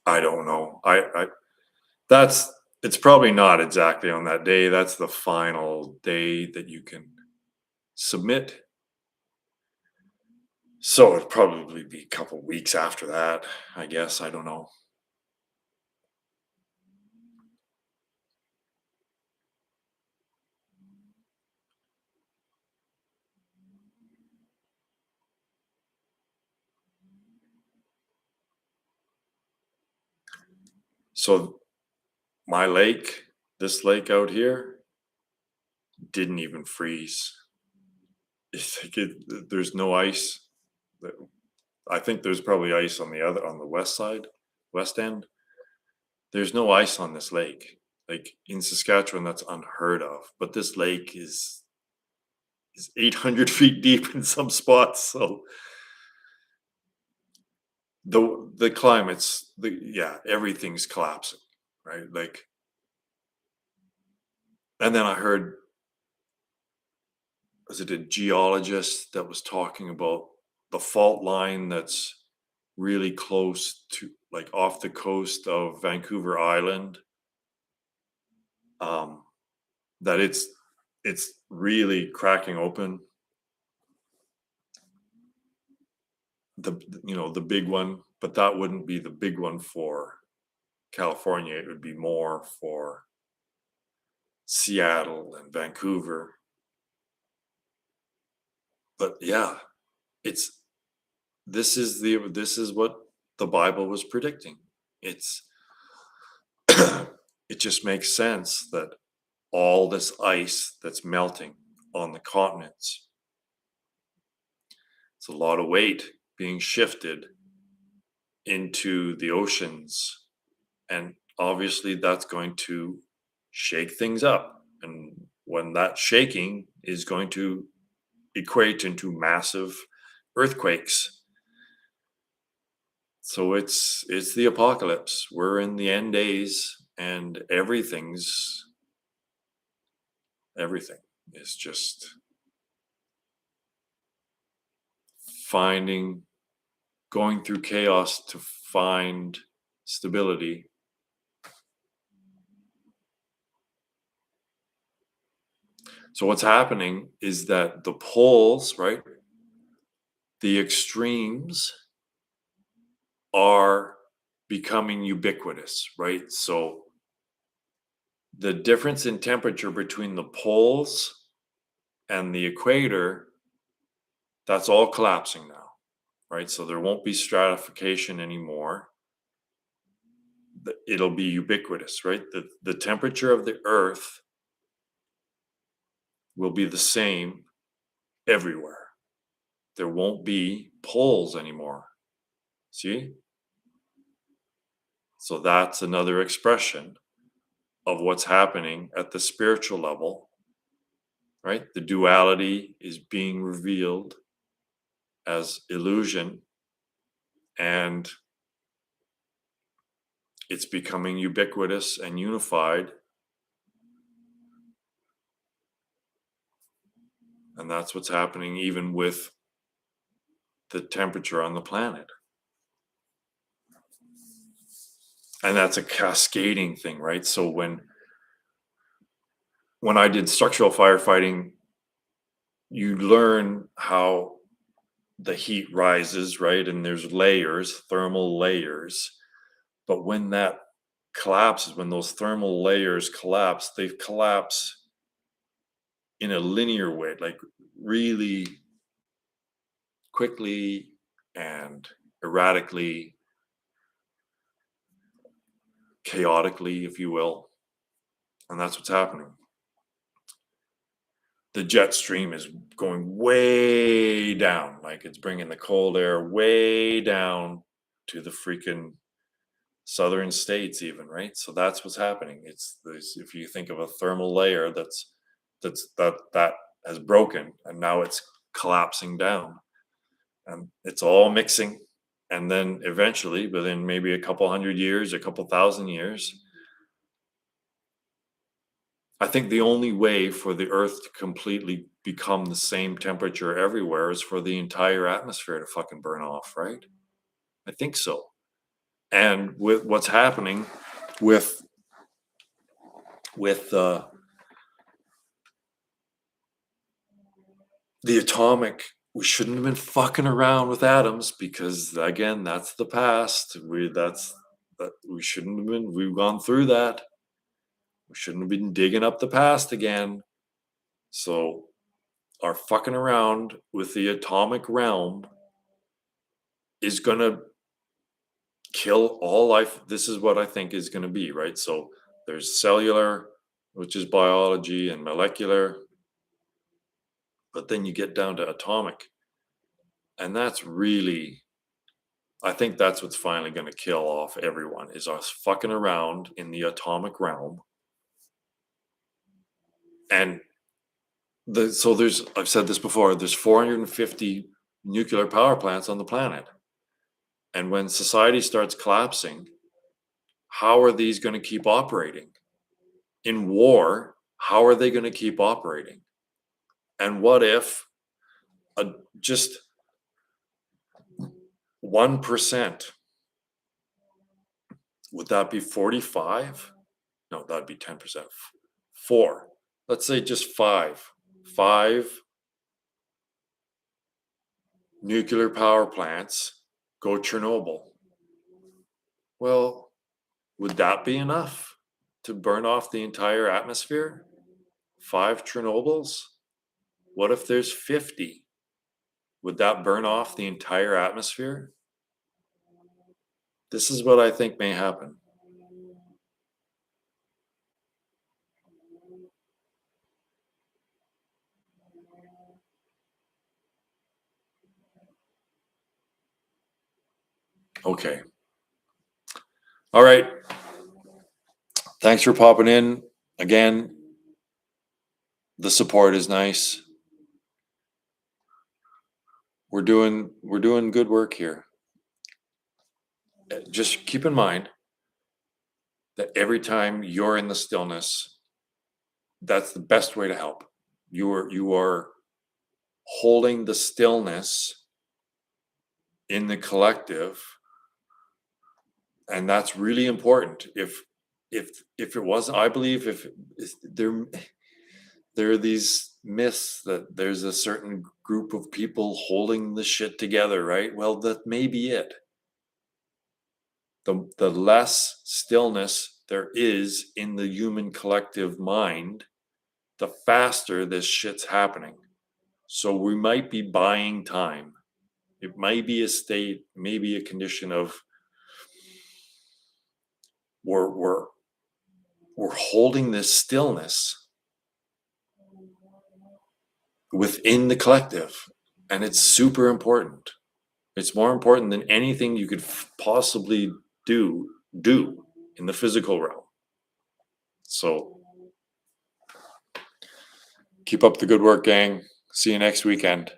I don't know. I that's it's probably not exactly on that day. That's the final day that you can submit. So it'd probably be a couple weeks after that, I guess. I don't know. So my lake, this lake out here, didn't even freeze. It's like there's no ice. I think there's probably ice on the west side, west end. There's no ice on this lake. Like in Saskatchewan, that's unheard of. But this lake is 800 feet deep in some spots. So the climate's everything's collapsing, right? Like, and then I heard, was it a geologist that was talking about the fault line that's really close to, like, off the coast of Vancouver Island, um, that it's really cracking open. The big one, but that wouldn't be the big one for California. It would be more for Seattle and Vancouver. But yeah, it's this is what the Bible was predicting. It's it just makes sense that all this ice that's melting on the continents, it's a lot of weight being shifted into the oceans, and obviously that's going to shake things up, and when that shaking is going to equate into massive earthquakes. So it's the apocalypse. We're in the end days, and everything is just finding going through chaos to find stability. So what's happening is that the poles, right, the extremes are becoming ubiquitous, right? So the difference in temperature between the poles and the equator, that's all collapsing now, right? So there won't be stratification anymore. It'll be ubiquitous, right? The temperature of the earth will be the same everywhere. There won't be poles anymore. See? So that's another expression of what's happening at the spiritual level, right? The duality is being revealed as illusion, and it's becoming ubiquitous and unified. And that's what's happening even with the temperature on the planet. And that's a cascading thing, right? So when I did structural firefighting, you learn how the heat rises, right? And there's layers, thermal layers. But when that collapses, when those thermal layers collapse, they collapse in a linear way, like really quickly and erratically, chaotically, if you will. And that's what's happening. The jet stream is going way down, like it's bringing the cold air way down to the freaking southern states, even, right? So that's what's happening. It's this, if you think of a thermal layer that has broken, and now it's collapsing down, and it's all mixing, and then eventually, within maybe a couple hundred years, a couple thousand years, I think the only way for the Earth to completely become the same temperature everywhere is for the entire atmosphere to fucking burn off, right? I think so. And with what's happening with with the atomic, we shouldn't have been fucking around with atoms, because again, that's the past. We shouldn't have been. We've gone through that. We shouldn't have been digging up the past again. So our fucking around with the atomic realm is going to kill all life. This is what I think is going to be, right? So there's cellular, which is biology, and molecular, but then you get down to atomic. And that's really, I think that's what's finally going to kill off everyone, is us fucking around in the atomic realm. And I've said this before, there's 450 nuclear power plants on the planet. And when society starts collapsing, how are these going to keep operating? In war, how are they going to keep operating? And what if just 1%, would that be 45? No, that'd be 10%. Four. Let's say just five. Five nuclear power plants go Chernobyl. Well, would that be enough to burn off the entire atmosphere? 5 Chernobyls? What if there's 50? Would that burn off the entire atmosphere? This is what I think may happen. Okay. All right. Thanks for popping in. Again, the support is nice. We're doing good work here. Just keep in mind that every time you're in the stillness, that's the best way to help. You are holding the stillness in the collective, and that's really important. If it wasn't, I believe if there are these myths that there's a certain group of people holding the shit together, right? Well, that may be it. The less stillness there is in the human collective mind, the faster this shit's happening. So we might be buying time. It might be a state, maybe a condition of we're holding this stillness within the collective, and it's super important. It's more important than anything you could possibly do in the physical realm. So keep up the good work, gang. See you next weekend.